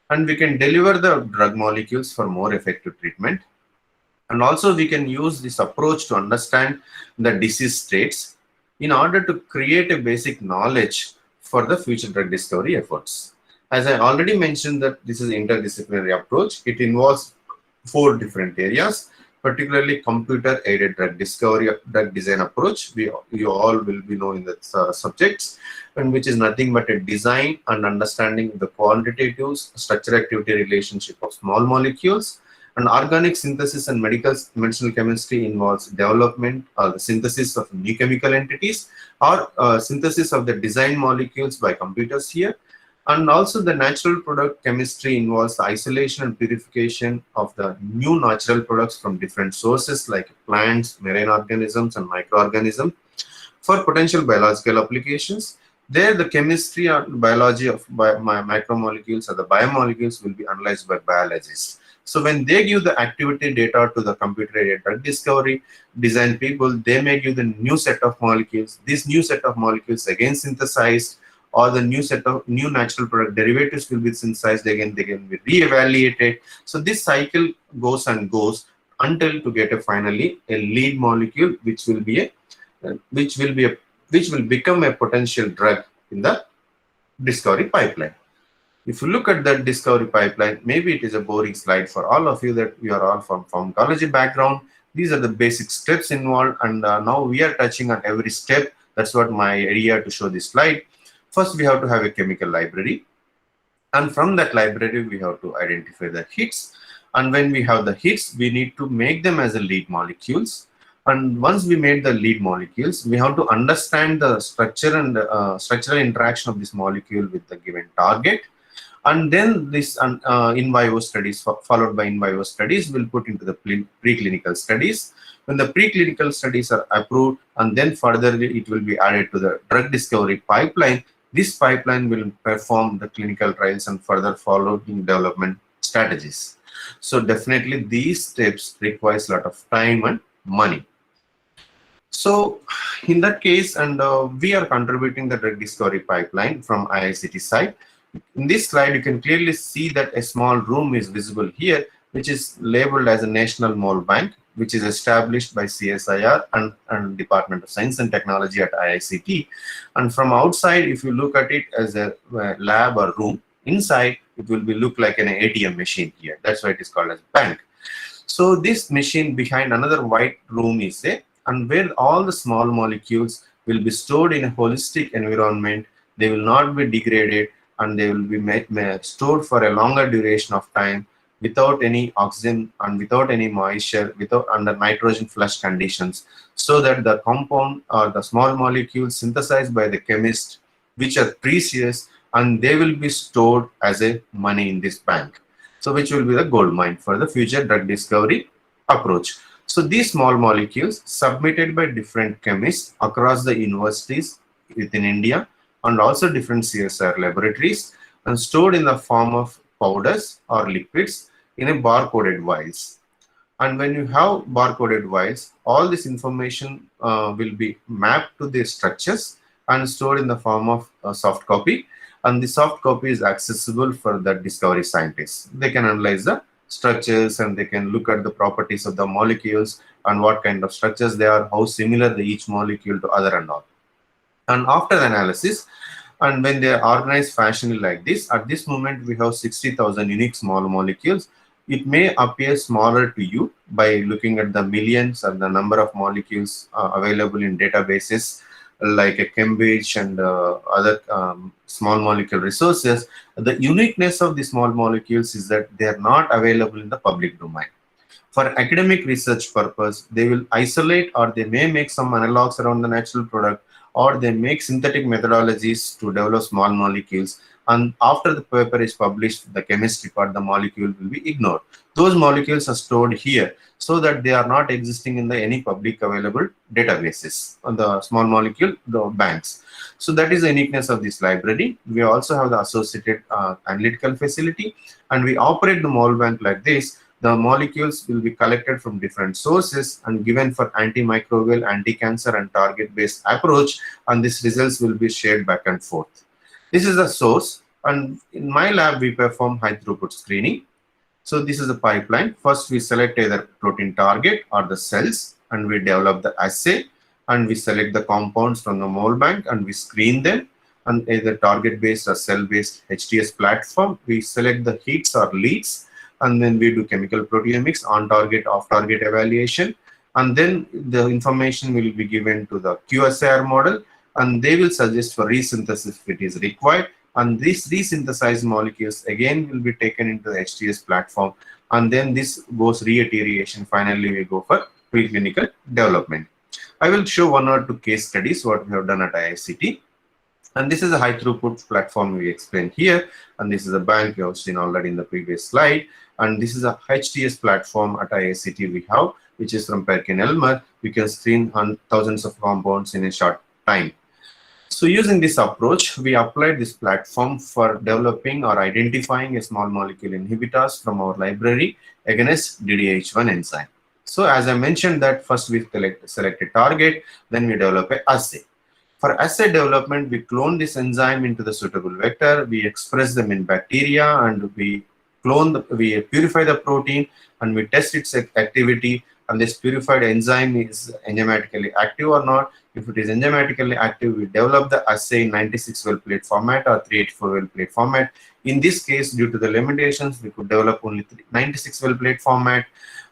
And we can deliver the drug molecules for more effective treatment. And also we can use this approach to understand the disease states in order to create a basic knowledge for the future drug discovery efforts. As I already mentioned that this is an interdisciplinary approach. It involves 4 different areas, particularly computer-aided drug discovery, drug design approach. You all will be knowing the subjects, and which is nothing but a design and understanding the quantitative structure-activity relationship of small molecules. And organic synthesis and medicinal chemistry involves development or the synthesis of new chemical entities, or synthesis of the design molecules by computers here. And also the natural product chemistry involves the isolation and purification of the new natural products from different sources like plants, marine organisms, and microorganisms for potential biological applications. There the chemistry and biology of macromolecules or the biomolecules will be analyzed by biologists. So when they give the activity data to the computer-aided drug discovery design people, they may give the new set of molecules. This new set of molecules again synthesized, or the new set of new natural product derivatives will be synthesized again, they can be re-evaluated. So this cycle goes and goes until to get finally a lead molecule, which will become a potential drug in the discovery pipeline. If you look at that discovery pipeline, maybe it is a boring slide for all of you that you are all from pharmacology background. These are the basic steps involved, and now we are touching on every step. That's what my idea to show this slide. First, we have to have a chemical library, and from that library, we have to identify the hits. And when we have the hits, we need to make them as a lead molecules. And once we made the lead molecules, we have to understand the structure and structural interaction of this molecule with the given target. And then this in vivo studies, followed by in vivo studies, will put into the preclinical studies. When the preclinical studies are approved, and then further it will be added to the drug discovery pipeline. This pipeline will perform the clinical trials and further follow in development strategies. So definitely these steps requires a lot of time and money. So in that case, and we are contributing the drug discovery pipeline from IICT side. In this slide, you can clearly see that a small room is visible here, which is labeled as a National Mole Bank, which is established by CSIR and Department of Science and Technology at IICT. And from outside, if you look at it as a lab or room, inside it will be look like an ATM machine here. That's why it is called as bank. So this machine behind another white room is a, and where all the small molecules will be stored in a holistic environment. They will not be degraded, and they will be stored for a longer duration of time without any oxygen and without any moisture, without under nitrogen flush conditions, so that the compound or the small molecules synthesized by the chemist, which are precious, and they will be stored as a money in this bank. So which will be the gold mine for the future drug discovery approach. So these small molecules submitted by different chemists across the universities within India and also different CSR laboratories, and stored in the form of powders or liquids in a barcoded vials. And when you have barcoded vials, all this information will be mapped to the structures and stored in the form of a soft copy. And the soft copy is accessible for the discovery scientists. They can analyze the structures and they can look at the properties of the molecules and what kind of structures they are, how similar each molecule to other and all. And after the analysis, and when they are organized fashionably like this, at this moment we have 60,000 unique small molecules. It may appear smaller to you by looking at the millions and the number of molecules available in databases like a Cambridge and other small molecule resources. The uniqueness of the small molecules is that they are not available in the public domain. For academic research purpose, they will isolate, or they may make some analogs around the natural product, or they make synthetic methodologies to develop small molecules. And after the paper is published, the chemistry part, the molecule will be ignored. Those molecules are stored here so that they are not existing in any public available databases on the small molecule banks. So that is the uniqueness of this library. We also have the associated analytical facility, and we operate the mole bank like this. The molecules will be collected from different sources and given for antimicrobial, anti-cancer, and target-based approach, and these results will be shared back and forth. This is the source, and in my lab we perform high throughput screening. So this is a pipeline. First we select either protein target or the cells, and we develop the assay, and we select the compounds from the mole bank and we screen them, and either target-based or cell-based HTS platform. We select the hits or leads, and then we do chemical proteomics, on target, off target evaluation, and then the information will be given to the QSAR model, and they will suggest for resynthesis if it is required. And these resynthesized molecules again will be taken into the HTS platform, and then this goes re-iteration. Finally, we go for preclinical development. I will show one or two case studies what we have done at IICT. And this is a high throughput platform we explained here, and this is a bank you have seen already in the previous slide. And this is a HTS platform at IICT we have, which is from PerkinElmer. We can screen thousands of compounds in a short time. So using this approach, we applied this platform for developing or identifying a small molecule inhibitors from our library against DDH1 enzyme. So as I mentioned that first we select a target, then we develop an assay. For assay development, we clone this enzyme into the suitable vector, we express them in bacteria, and we purify the protein, and we test its activity, and this purified enzyme is enzymatically active or not. If it is enzymatically active, we develop the assay in 96 well plate format or 384 well plate format. In this case, due to the limitations, we could develop only 96 well plate format.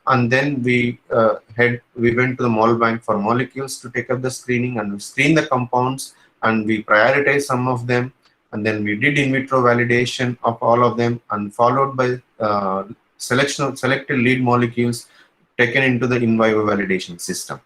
And then we went to the mole bank for molecules to take up the screening, and we screen the compounds, and we prioritize some of them, and then we did in vitro validation of all of them, and followed by selection of selected lead molecules taken into the in vivo validation system.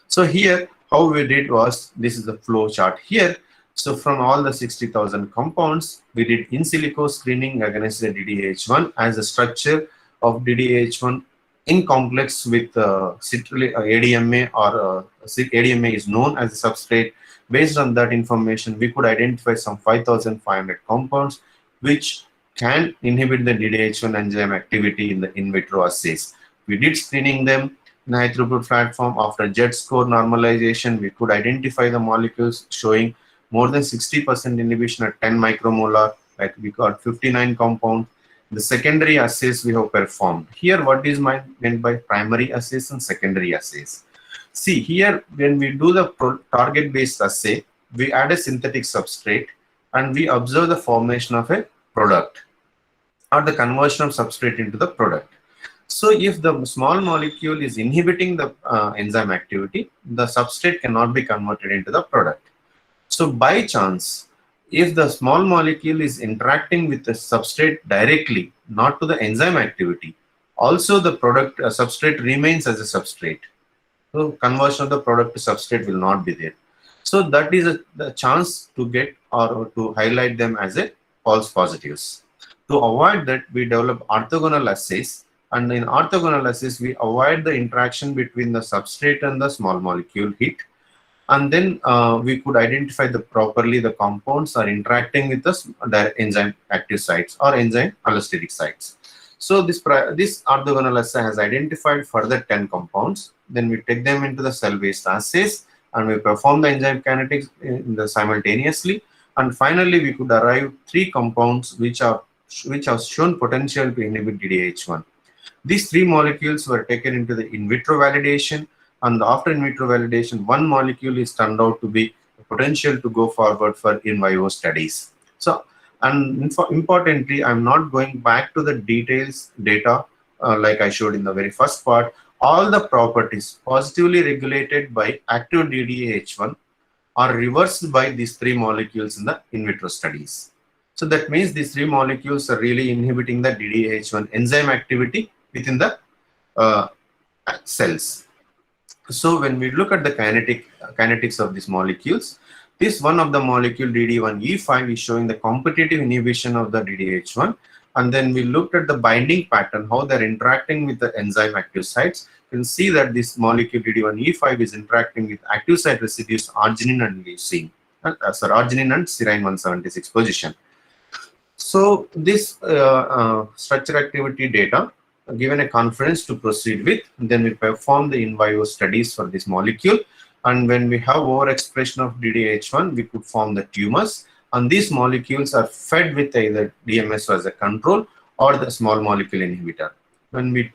So here how we did was, this is the flow chart here. So from all the 60,000 compounds, we did in silico screening against the DDH1 as a structure of DDH1 in complex with ADMA, or ADMA is known as a substrate. Based on that information, we could identify some 5,500 compounds which can inhibit the DDH1 enzyme activity in the in vitro assays. We did screening them, In high throughput platform, after Z score normalization, we could identify the molecules showing more than 60% inhibition at 10 micromolar, like we got 59 compounds. The secondary assays we have performed. Here, what is meant by primary assays and secondary assays? See, here, when we do the target-based assay, we add a synthetic substrate and we observe the formation of a product or the conversion of substrate into the product. So if the small molecule is inhibiting the enzyme activity, the substrate cannot be converted into the product. So by chance, if the small molecule is interacting with the substrate directly, not to the enzyme activity, also the product substrate remains as a substrate. So conversion of the product to substrate will not be there. So that is the chance to get or to highlight them as a false positives. To avoid that, we develop orthogonal assays, and in orthogonal assays, we avoid the interaction between the substrate and the small molecule hit, and then we could identify properly the compounds are interacting with the enzyme active sites or enzyme allosteric sites. So this orthogonal assay has identified further 10 compounds. Then we take them into the cell-based assays and we perform the enzyme kinetics simultaneously. And finally, we could arrive 3 compounds which have shown potential to inhibit DDH1. These 3 molecules were taken into the in vitro validation, and after in vitro validation, 1 molecule is turned out to be potential to go forward for in vivo studies. So, and importantly, I'm not going back to the details data like I showed in the very first part. All the properties positively regulated by active DDH1 are reversed by these 3 molecules in the in vitro studies. So that means these 3 molecules are really inhibiting the DDH1 enzyme activity within the cells. So when we look at the kinetics of these molecules, this one of the molecule DD1E5 is showing the competitive inhibition of the DDH1, and then we looked at the binding pattern, how they're interacting with the enzyme active sites. You can see that this molecule DD1E5 is interacting with active site residues arginine and leucine, arginine and serine 176 position. So this structure activity data given a confidence to proceed with, then we perform the in vivo studies for this molecule, and when we have overexpression of DDH1, we could form the tumors, and these molecules are fed with either DMSO as a control or the small molecule inhibitor. When we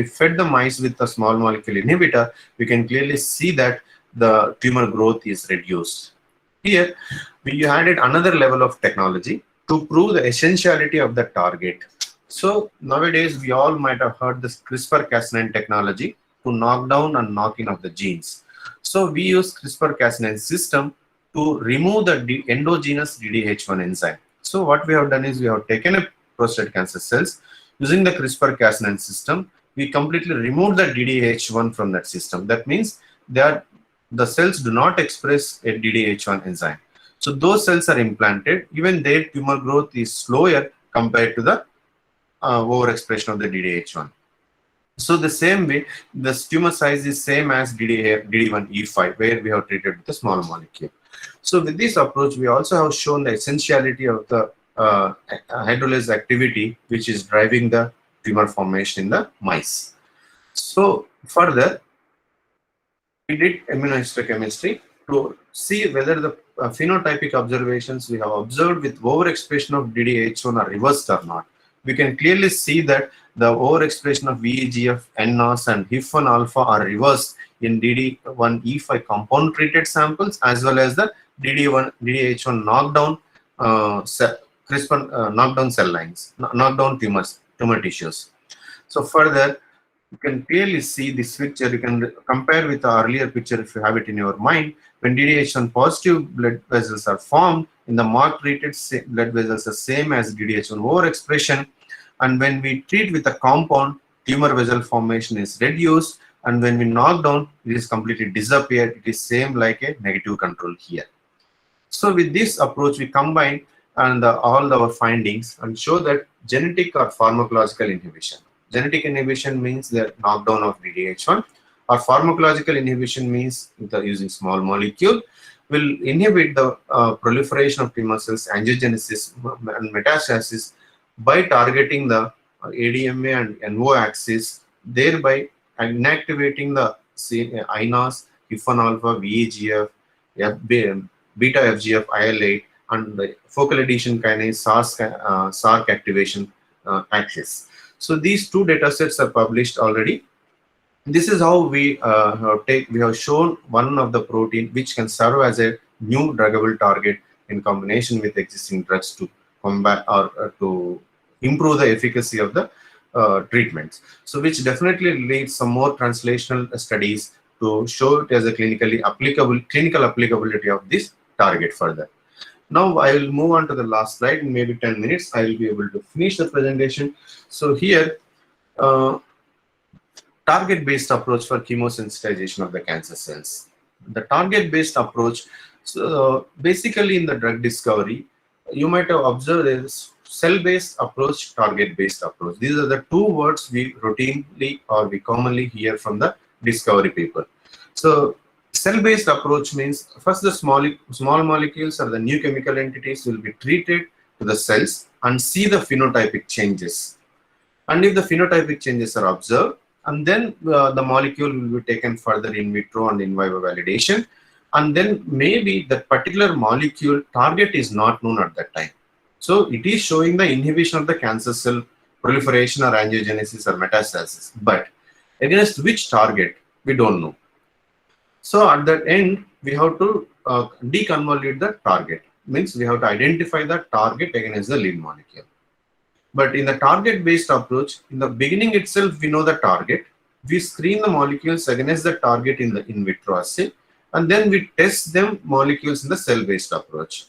fed the mice with the small molecule inhibitor, we can clearly see that the tumor growth is reduced. Here we added another level of technology to prove the essentiality of the target. So nowadays we all might have heard this CRISPR-Cas9 technology to knock down and knock in of the genes. So we use CRISPR-Cas9 system to remove the endogenous DDH1 enzyme. So what we have done is we have taken a prostate cancer cells using the CRISPR-Cas9 system. We completely removed the DDH1 from that system. That means the cells do not express a DDH1 enzyme. So those cells are implanted. Even their tumor growth is slower compared to the overexpression of the DDH1. So the same way, the tumor size is same as DD1E5, where we have treated with the small molecule. So with this approach, we also have shown the essentiality of the hydrolase activity, which is driving the tumor formation in the mice. So further, we did immunohistochemistry to see whether the phenotypic observations we have observed with overexpression of DDH1 are reversed or not. We can clearly see that the overexpression of VEGF, nNOS, and HIF1 alpha are reversed in DD1E5 compound treated samples, as well as the DDH1 knockdown knockdown cell lines, knockdown tumor tissues. So further, you can clearly see this picture. You can compare with the earlier picture if you have it in your mind. When DDH1 positive blood vessels are formed, in the mark treated blood vessels are same as DDH1 overexpression, and when we treat with a compound, tumor vessel formation is reduced, and when we knock down, it is completely disappeared. It is same like a negative control here. So with this approach, we combine and all our findings and show that genetic or pharmacological inhibition. Genetic inhibition means the knockdown of DDH1, or pharmacological inhibition means using small molecule will inhibit the proliferation of tumor cells, angiogenesis, and metastasis by targeting the ADMA and NO axis, thereby inactivating the INOS, HIF1 alpha, VEGF, beta FGF, IL-8, and the focal adhesion kinase SARC activation axis. So these two data sets are published already. This is how we have shown one of the protein which can serve as a new druggable target in combination with existing drugs to combat or to improve the efficacy of the treatments. So which definitely leads some more translational studies to show it as a clinical applicability of this target further. Now I will move on to the last slide. In maybe 10 minutes, I will be able to finish the presentation. So here, target-based approach for chemosensitization of the cancer cells. The target-based approach, so basically in the drug discovery, you might have observed this cell-based approach, target-based approach. These are the two words we routinely or we commonly hear from the discovery paper. So cell-based approach means first the small molecules or the new chemical entities will be treated to the cells and see the phenotypic changes. And if the phenotypic changes are observed, and then the molecule will be taken further in vitro and in vivo validation. And then maybe that particular molecule target is not known at that time. So it is showing the inhibition of the cancer cell proliferation or angiogenesis or metastasis. But against which target, we don't know. So at that end, we have to deconvolute the target. Means we have to identify the target against the lead molecule. But in the target-based approach, in the beginning itself, we know the target. We screen the molecules against the target in the in vitro assay, and then we test them molecules in the cell-based approach.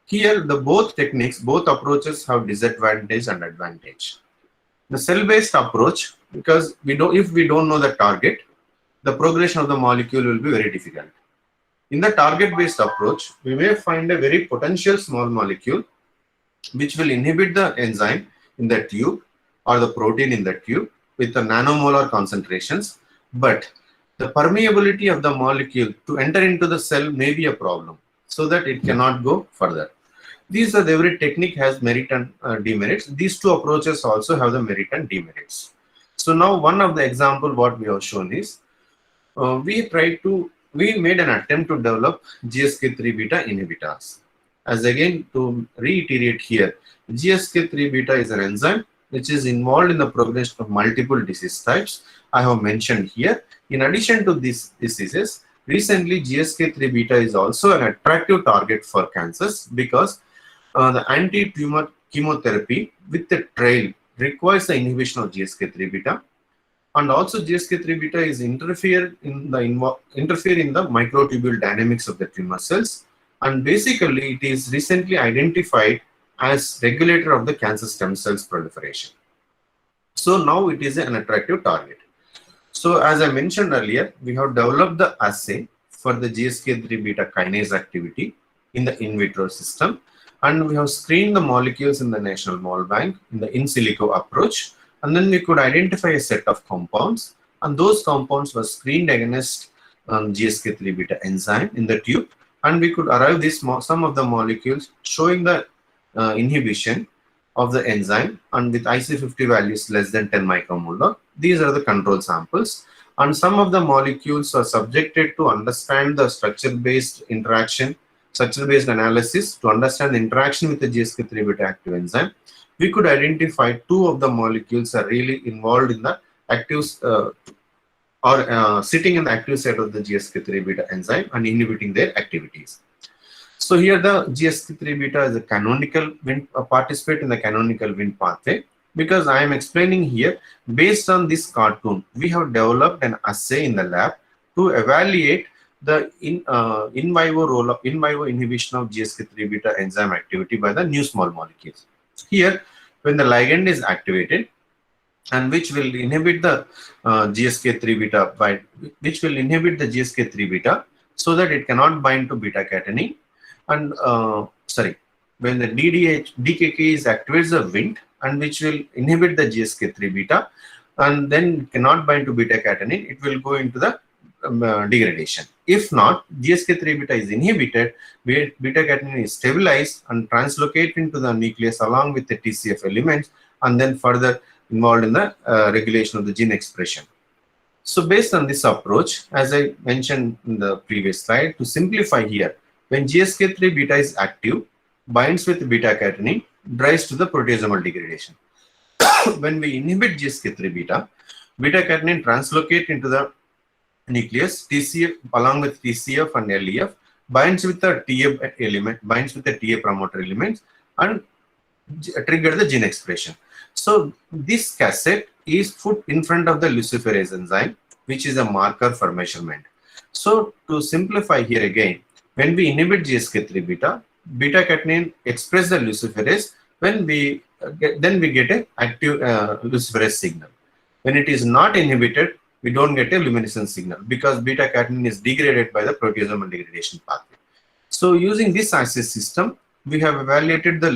Here, the both techniques, both approaches have disadvantage and advantage. The cell-based approach, because if we don't know the target, the progression of the molecule will be very difficult. In the target-based approach, we may find a very potential small molecule which will inhibit the enzyme in the tube or the protein in the tube with the nanomolar concentrations, but the permeability of the molecule to enter into the cell may be a problem, so that it cannot go further. These are every technique has merit and demerits. These two approaches also have the merit and demerits. So now one of the example what we have shown is we made an attempt to develop GSK3 beta inhibitors. As again, to reiterate here, GSK3 beta is an enzyme which is involved in the progression of multiple disease types I have mentioned here. In addition to these diseases, recently GSK3 beta is also an attractive target for cancers because the anti-tumor chemotherapy with the trial requires the inhibition of GSK3 beta, and also GSK3 beta is interfere in the microtubule dynamics of the tumor cells. And basically, it is recently identified as regulator of the cancer stem cells proliferation. So now it is an attractive target. So as I mentioned earlier, we have developed the assay for the GSK3 beta kinase activity in the in vitro system, and we have screened the molecules in the National Mole Bank in the in silico approach, and then we could identify a set of compounds, and those compounds were screened against GSK3 beta enzyme in the tube. And we could arrive some of the molecules showing the inhibition of the enzyme and with IC50 values less than 10 micromolar. These are the control samples. And some of the molecules are subjected to understand the structure-based analysis to understand the interaction with the GSK3 beta active enzyme. We could identify two of the molecules are really involved in the active sitting in the active site of the GSK3 beta enzyme and inhibiting their activities. So here the GSK3 beta is a canonical participate in the canonical Wnt pathway. Because I am explaining here, based on this cartoon, we have developed an assay in the lab to evaluate the in vivo inhibition of GSK3 beta enzyme activity by the new small molecules. Here, when the ligand is activated, and which will inhibit the GSK3 beta so that it cannot bind to beta catenin. And when the DKK is activates the Wnt and which will inhibit the GSK3 beta and then cannot bind to beta catenin, it will go into the degradation. If not, GSK3 beta is inhibited, beta catenin is stabilized and translocate into the nucleus along with the TCF elements and then further involved in the regulation of the gene expression. So based on this approach, as I mentioned in the previous slide, to simplify here, when GSK3 beta is active, binds with beta catenin, drives to the proteasomal degradation. When we inhibit GSK3 beta, beta catenin translocate into the nucleus, TCF along with TCF and LEF, binds with the TA element, binds with the TA promoter elements, and trigger the gene expression. So this cassette is put in front of the luciferase enzyme, which is a marker for measurement. So to simplify here again, when we inhibit GSK3 beta, beta catenin express the luciferase. When we then we get a active luciferase signal. When it is not inhibited, we don't get a luminescence signal because beta catenin is degraded by the proteasomal degradation pathway. So using this assay system, we have evaluated the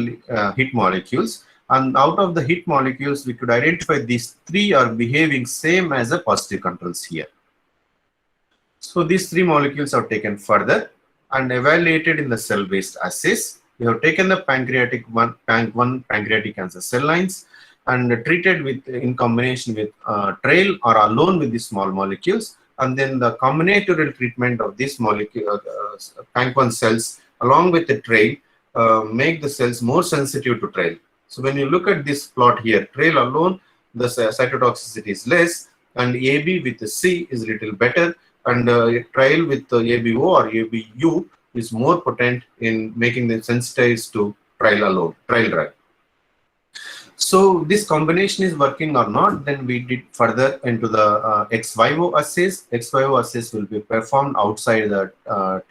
hit molecules, and out of the hit molecules, we could identify these three are behaving same as the positive controls here. So these three molecules are taken further and evaluated in the cell-based assays. We have taken the PANC1 pancreatic cancer cell lines and treated with in combination with TRAIL or alone with these small molecules, and then the combinatorial treatment of this molecule PANC1 cells along with the TRAIL make the cells more sensitive to TRAIL. So when you look at this plot here, TRAIL alone, the cytotoxicity is less, and AB with the C is a little better, and TRAIL with the ABO or ABU is more potent in making them sensitized to TRAIL alone, TRAIL drug. So this combination is working or not, then we did further into the ex vivo assays. Ex vivo assays will be performed outside the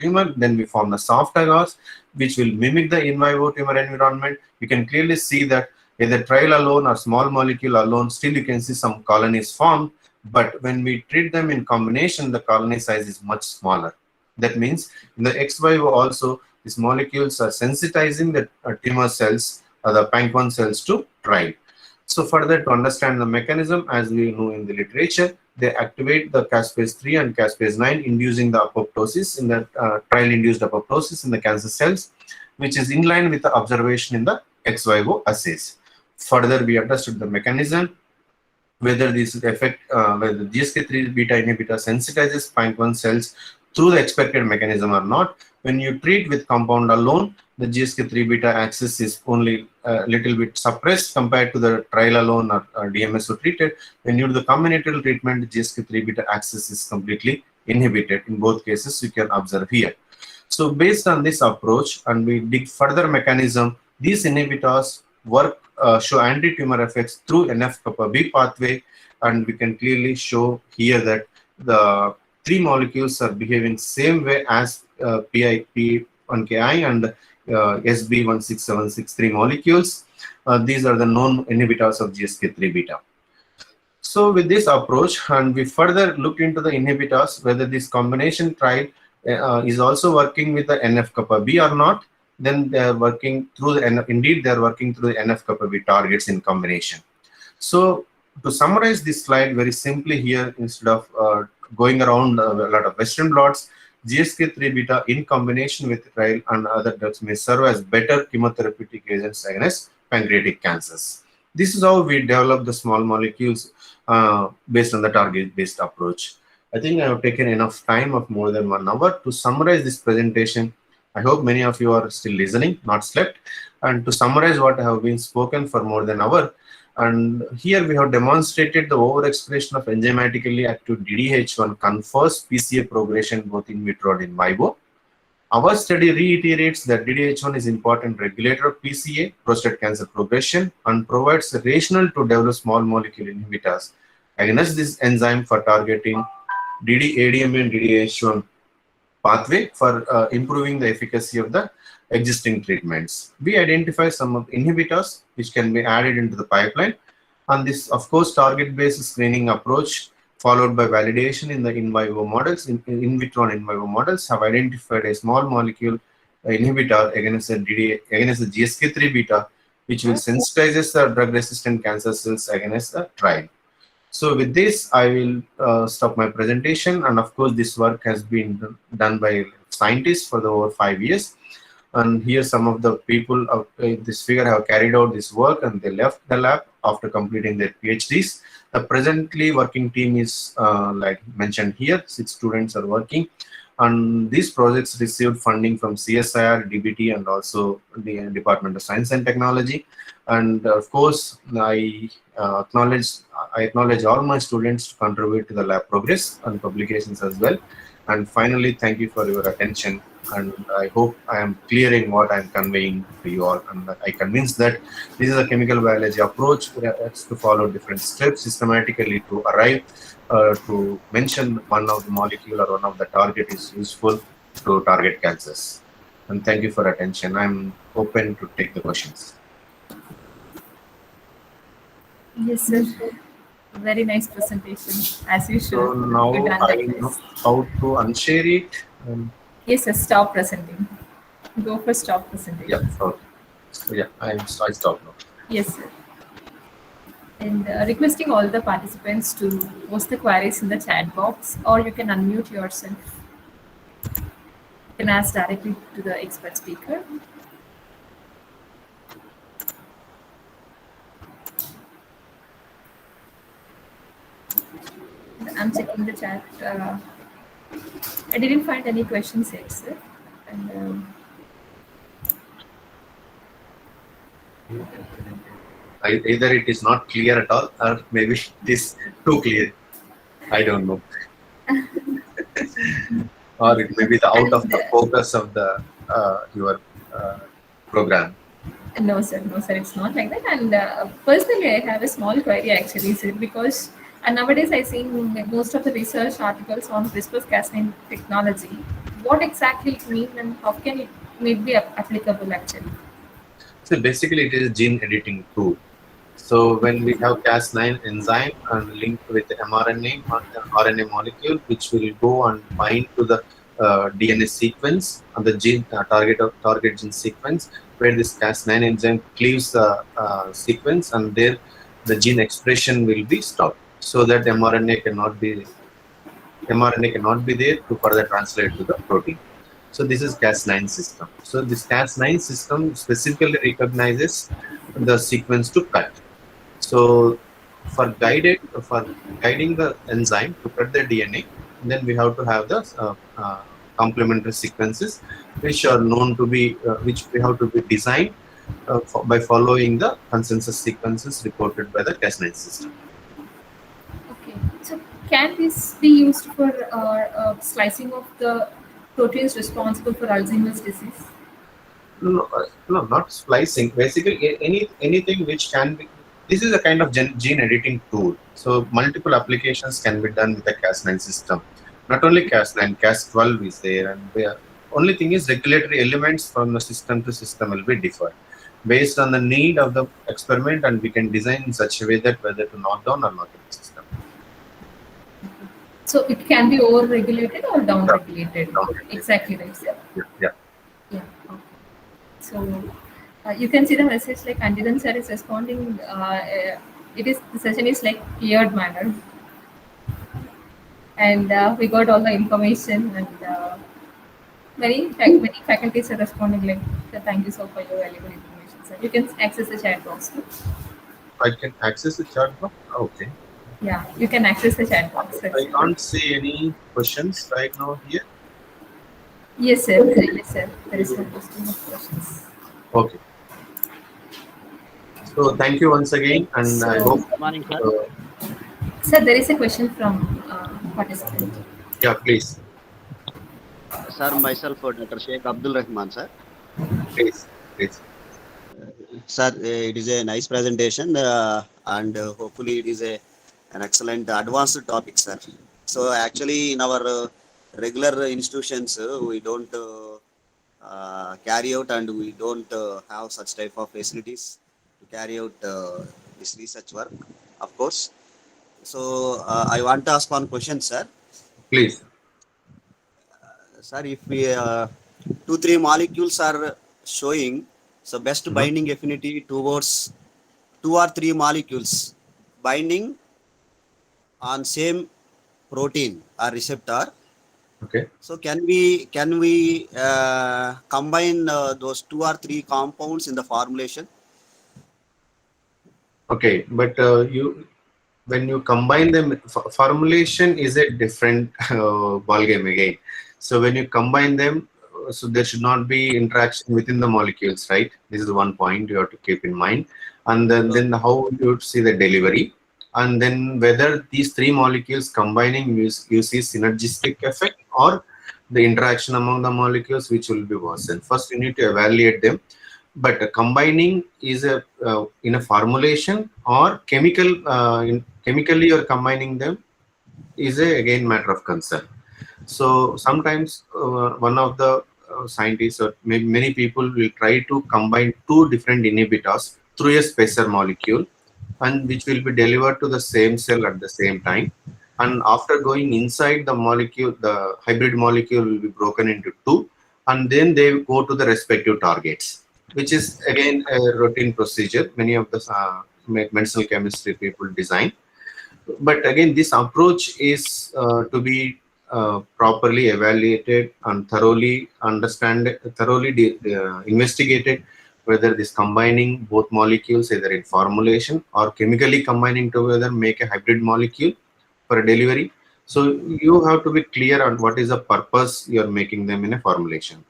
tumor. Then we form the soft agars, which will mimic the in vivo tumor environment. You can clearly see that either TRAIL alone or small molecule alone, still you can see some colonies formed. But when we treat them in combination, the colony size is much smaller. That means in the ex vivo also, these molecules are sensitizing the tumor cells, the PANC1 cells to TRAIL. So further to understand the mechanism, as we know in the literature, they activate the caspase 3 and caspase 9, inducing the apoptosis in the TRAIL-induced apoptosis in the cancer cells, which is in line with the observation in the ex vivo assays. Further, we understood the mechanism, whether this effect, whether GSK3 beta inhibitor sensitizes PANC1 cells through the expected mechanism or not. When you treat with compound alone, the GSK3 beta axis is only a little bit suppressed compared to the TRAIL alone or DMSO treated. When you do the combinatorial treatment, the GSK3 beta axis is completely inhibited. In both cases, you can observe here. So based on this approach, and we dig further mechanism, these inhibitors work, show anti-tumor effects through NF-kappa B pathway, and we can clearly show here that the three molecules are behaving same way as PI1KI and SB16763 molecules. These are the known inhibitors of GSK3 beta. So with this approach, and we further looked into the inhibitors, whether this combination trial is also working with the NF-kappa B or not, then they are working through the indeed they are working through the NF-kappa B targets in combination. So to summarize this slide very simply here, instead of going around a lot of Western blots, GSK3 beta in combination with TRAIL and other drugs may serve as better chemotherapeutic agents against pancreatic cancers. This is how we develop the small molecules based on the target-based approach. I think I have taken enough time of more than 1 hour to summarize this presentation. I hope many of you are still listening, not slept. And to summarize what I have been spoken for more than an hour, and here we have demonstrated the overexpression of enzymatically active DDH1 confers PCA progression both in vitro and in vivo. Our study reiterates that DDH1 is an important regulator of PCA, prostate cancer progression, and provides a rationale to develop small molecule inhibitors against this enzyme for targeting ADMA and DDH1 pathway for improving the efficacy of the existing treatments. We identify some of the inhibitors which can be added into the pipeline, and this, of course, target-based screening approach followed by validation in the in vivo models, in vitro and in vivo models, have identified a small molecule inhibitor against the GSK3 beta, which will sensitize the drug-resistant cancer cells against the TRAIL. So with this, I will stop my presentation, and of course, this work has been done by scientists for over 5 years. And here some of the people of this figure have carried out this work and they left the lab. after completing their PhDs. The presently working team is like mentioned here. 6 students are working, and these projects received funding from CSIR, DBT, and also the Department of Science and Technology. And of course, I acknowledge all my students to contribute to the lab progress and publications as well. And finally, thank you for your attention. And I hope I am clearing what I am conveying to you all. And I convinced that this is a chemical biology approach that's to follow different steps systematically to arrive to mention one of the molecule or one of the target is useful to target cancers. And thank you for attention. I'm open to take the questions. Yes, sir. Very nice presentation, as usual. So now Good I analysis. know how to unshare it. Yes, sir. Stop presenting. Go for stop presentation. Yeah. Okay. So yeah, I stop now. Yes, sir. And requesting all the participants to post the queries in the chat box, or you can unmute yourself. You can ask directly to the expert speaker. I'm checking the chat. I didn't find any questions yet, sir. And Either it is not clear at all, or maybe it is too clear. I don't know. Or it may be the out of the focus of the your program. no, sir. No, sir. It's not like that. And personally, I have a small query actually, sir, because nowadays I see most of the research articles on CRISPR-Cas9 technology. What exactly it means and how can it be applicable actually? So basically, it is a gene editing tool. So when we have Cas9 enzyme and linked with the mRNA or the RNA molecule, which will go and bind to the DNA sequence and the gene target gene sequence, where this Cas9 enzyme cleaves the sequence, and there the gene expression will be stopped, so that mRNA cannot be there to further translate to the protein. So this is Cas9 system. So this Cas9 system specifically recognizes the sequence to cut. So for guiding the enzyme to cut the DNA, then we have to have the complementary sequences, which are known to be which we have to be designed by following the consensus sequences reported by the Cas9 system. Okay, so can this be used for slicing of the proteins responsible for Alzheimer's disease? No, not splicing. Basically, anything which can be. This is a kind of gene editing tool. So multiple applications can be done with the Cas9 system. Not only Cas9, Cas12 is there, and the only thing is regulatory elements from the system to system will be different based on the need of the experiment, and we can design in such a way that whether to knock down or not in the system. So it can be over-regulated or down-regulated. Down-regulated. Exactly right, sir. Yeah. Yeah. Okay. So you can see the message like Andiran sir is responding. The session is like cleared manner, and we got all the information, and many faculties are responding like, "Thank you so for your valuable information, sir." You can access the chat box too. I can access the chat box. Okay. Yeah, you can access the chat box. I can't see any questions right now here. Yes, sir. Yes, sir. There is no question of questions. Okay. So thank you once again, and I hope. Good morning, sir. Sir, there is a question from participant. Yeah, please. Sir, myself, Dr. Sheikh Abdul Rahman, sir. Please. Sir, it is a nice presentation, and hopefully it is an excellent advanced topic, sir. So actually, in our regular institutions, we don't carry out, and we don't have such type of facilities to carry out this research work, of course. So I want to ask one question, sir. Please. Sir, if we 2-3 molecules are showing so best binding affinity towards 2 or 3 molecules binding on same protein or receptor. Okay. So can we combine those 2 or 3 compounds in the formulation? Okay, but when you combine them, formulation is a different ball game again. So when you combine them, so there should not be interaction within the molecules, right? This is one point you have to keep in mind. And then how you see the delivery, and then whether these three molecules combining you see synergistic effect or the interaction among the molecules which will be worsened. First, you need to evaluate them, but combining is a in a formulation or chemically you're combining them is a again matter of concern. So sometimes one of the scientists or maybe many people will try to combine two different inhibitors through a spacer molecule, and which will be delivered to the same cell at the same time, and after going inside the molecule, the hybrid molecule will be broken into two, and then they go to the respective targets, which is again a routine procedure many of the medicinal chemistry people design. But again, this approach is to be properly evaluated and thoroughly investigated, whether this combining both molecules either in formulation or chemically combining together make a hybrid molecule for a delivery. So you have to be clear on what is the purpose you are making them in a formulation.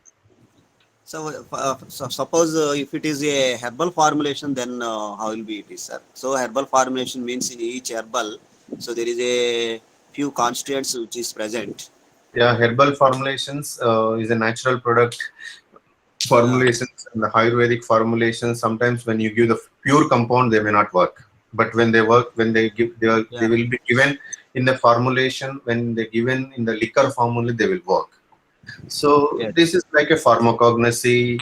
So suppose if it is a herbal formulation, then how will be it is, sir? So herbal formulation means in each herbal, so there is a few constituents which is present. Yeah, herbal formulations is a natural product. Yeah. Formulations and the Ayurvedic formulations, sometimes when you give the pure compound, they may not work. But when they work, when they give, they will be given in the formulation. When they given in the liquor form only, they will work. So Yes. this is like a pharmacognosy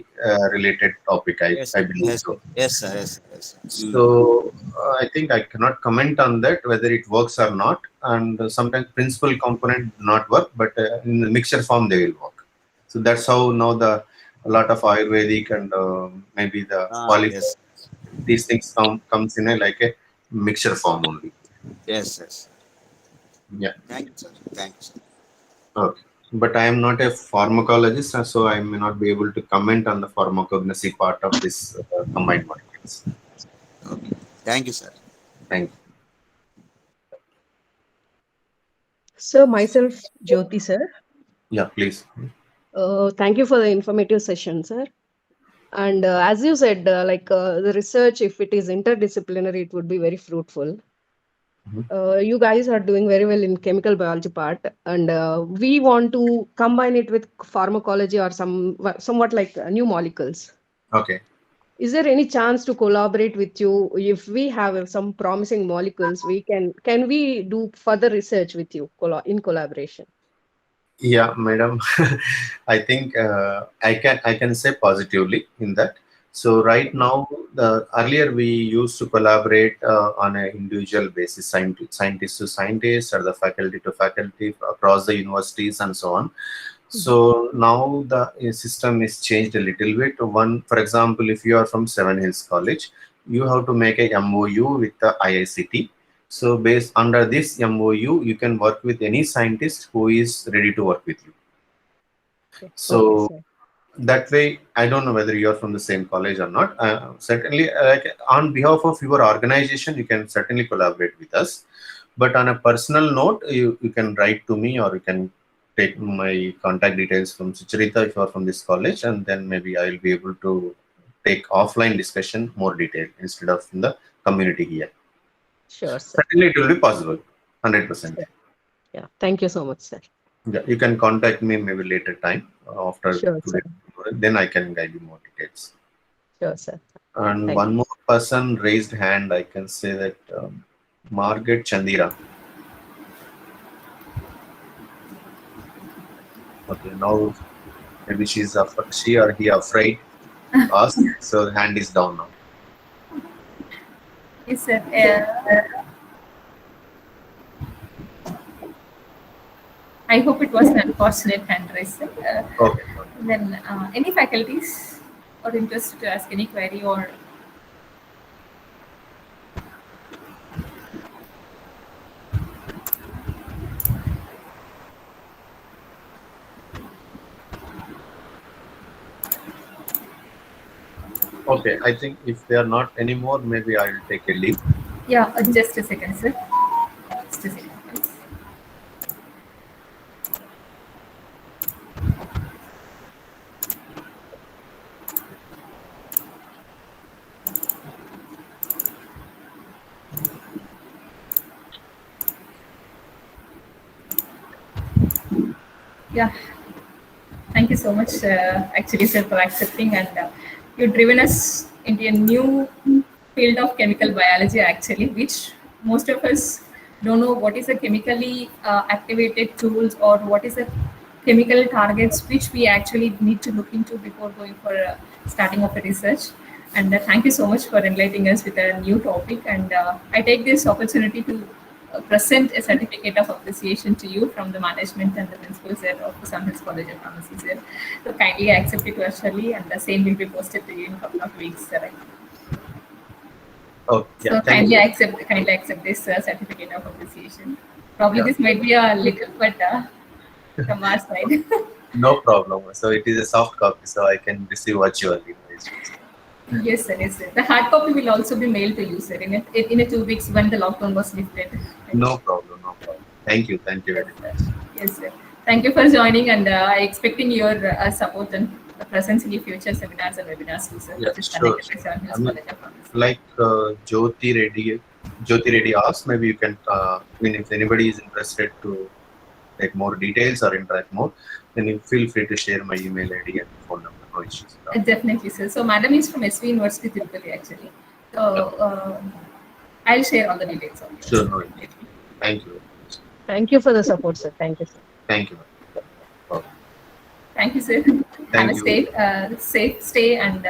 related topic, Yes, I sir. believe Yes, so. yes, sir. Yes, yes. So I think I cannot comment on that whether it works or not. And sometimes principal component do not work, but in the mixture form they will work. So that's how now a lot of Ayurvedic and maybe the Yes, these things comes in a like a mixture form only. yes, yes. Yeah. Thank you, sir. Thank you, sir. Okay. But I am not a pharmacologist, so I may not be able to comment on the pharmacognosy part of this combined molecules. Okay. Thank you, sir. Thank you. So myself, Jyoti, sir. Yeah, please. Thank you for the informative session, sir. And as you said, the research, if it is interdisciplinary, it would be very fruitful. You guys are doing very well in chemical biology part, and we want to combine it with pharmacology or somewhat like new molecules. Okay. Is there any chance to collaborate with you if we have some promising molecules? Can we do further research with you in collaboration? Yeah, madam. I think I can say positively in that. So right now, earlier we used to collaborate on an individual basis, scientist to scientist, or the faculty to faculty across the universities and so on. So now the system is changed a little bit. One, for example, if you are from Seven Hills College, you have to make a MOU with the IICT. So based under this MOU, you can work with any scientist who is ready to work with you. Okay. So Okay, that way, I don't know whether you are from the same college or not. Certainly, on behalf of your organization, you can certainly collaborate with us. But on a personal note, you can write to me, or you can take my contact details from Sucharita if you are from this college, and then maybe I will be able to take offline discussion more detailed instead of in the community here. sure, sir. Certainly, it will be possible, 100%. Yeah, thank you so much, sir. Yeah, you can contact me maybe later time after Sure, today. Then I can guide you more details. Sure, sir. And Thank one more person raised hand. I can say that Margaret Chandira. Okay, now maybe she or he afraid to ask, so the hand is down now. Yes, sir. I hope it was an unfortunate hand raise, sir. Okay. Then, any faculties or interested to ask any query or Okay, I think if they are not anymore, maybe I will take a leave. Yeah, just a second, sir. Just a second, please. Yeah, thank you so much, actually, sir, for accepting, and you've driven us into a new field of chemical biology, actually, which most of us don't know what is a chemically activated tools or what is a chemical targets which we actually need to look into before going for starting of a research. And thank you so much for enlightening us with a new topic. And I take this opportunity to present a certificate of appreciation to you from the management and the principals there of Sam Hills College of Pharmacy, sir. So kindly accept it virtually, and the same will be posted to you in a couple of weeks, sir. Oh, yeah, So thank you. kindly accept this certificate of appreciation. Probably Yeah. this might be a little, but from our side. No problem. So it is a soft copy, so I can receive virtually. Yes, sir. Yes, sir. The hard copy will also be mailed to you, sir, in a 2 weeks when the lockdown was lifted. No problem, no problem. Thank you Yes, very sir. much. Yes, sir. Thank you for joining, and I expecting your support and presence in the future seminars and webinars too, sir. Yeah, Which is sure. conducted by Sam Hills I mean, College of Pharmacy. like Jyoti Reddy asked, maybe you can, I mean, if anybody is interested to take more details or interact more, then you feel free to share my email ID and phone number. No issues. Definitely, sir. So, madam is from SV University, Tirupati, actually. So, I'll share all the details of yours. Sure, no issues. Thank you. Thank you for the support, sir. Thank you, sir. Thank you. Thank you, sir. Have Thank a you. safe stay and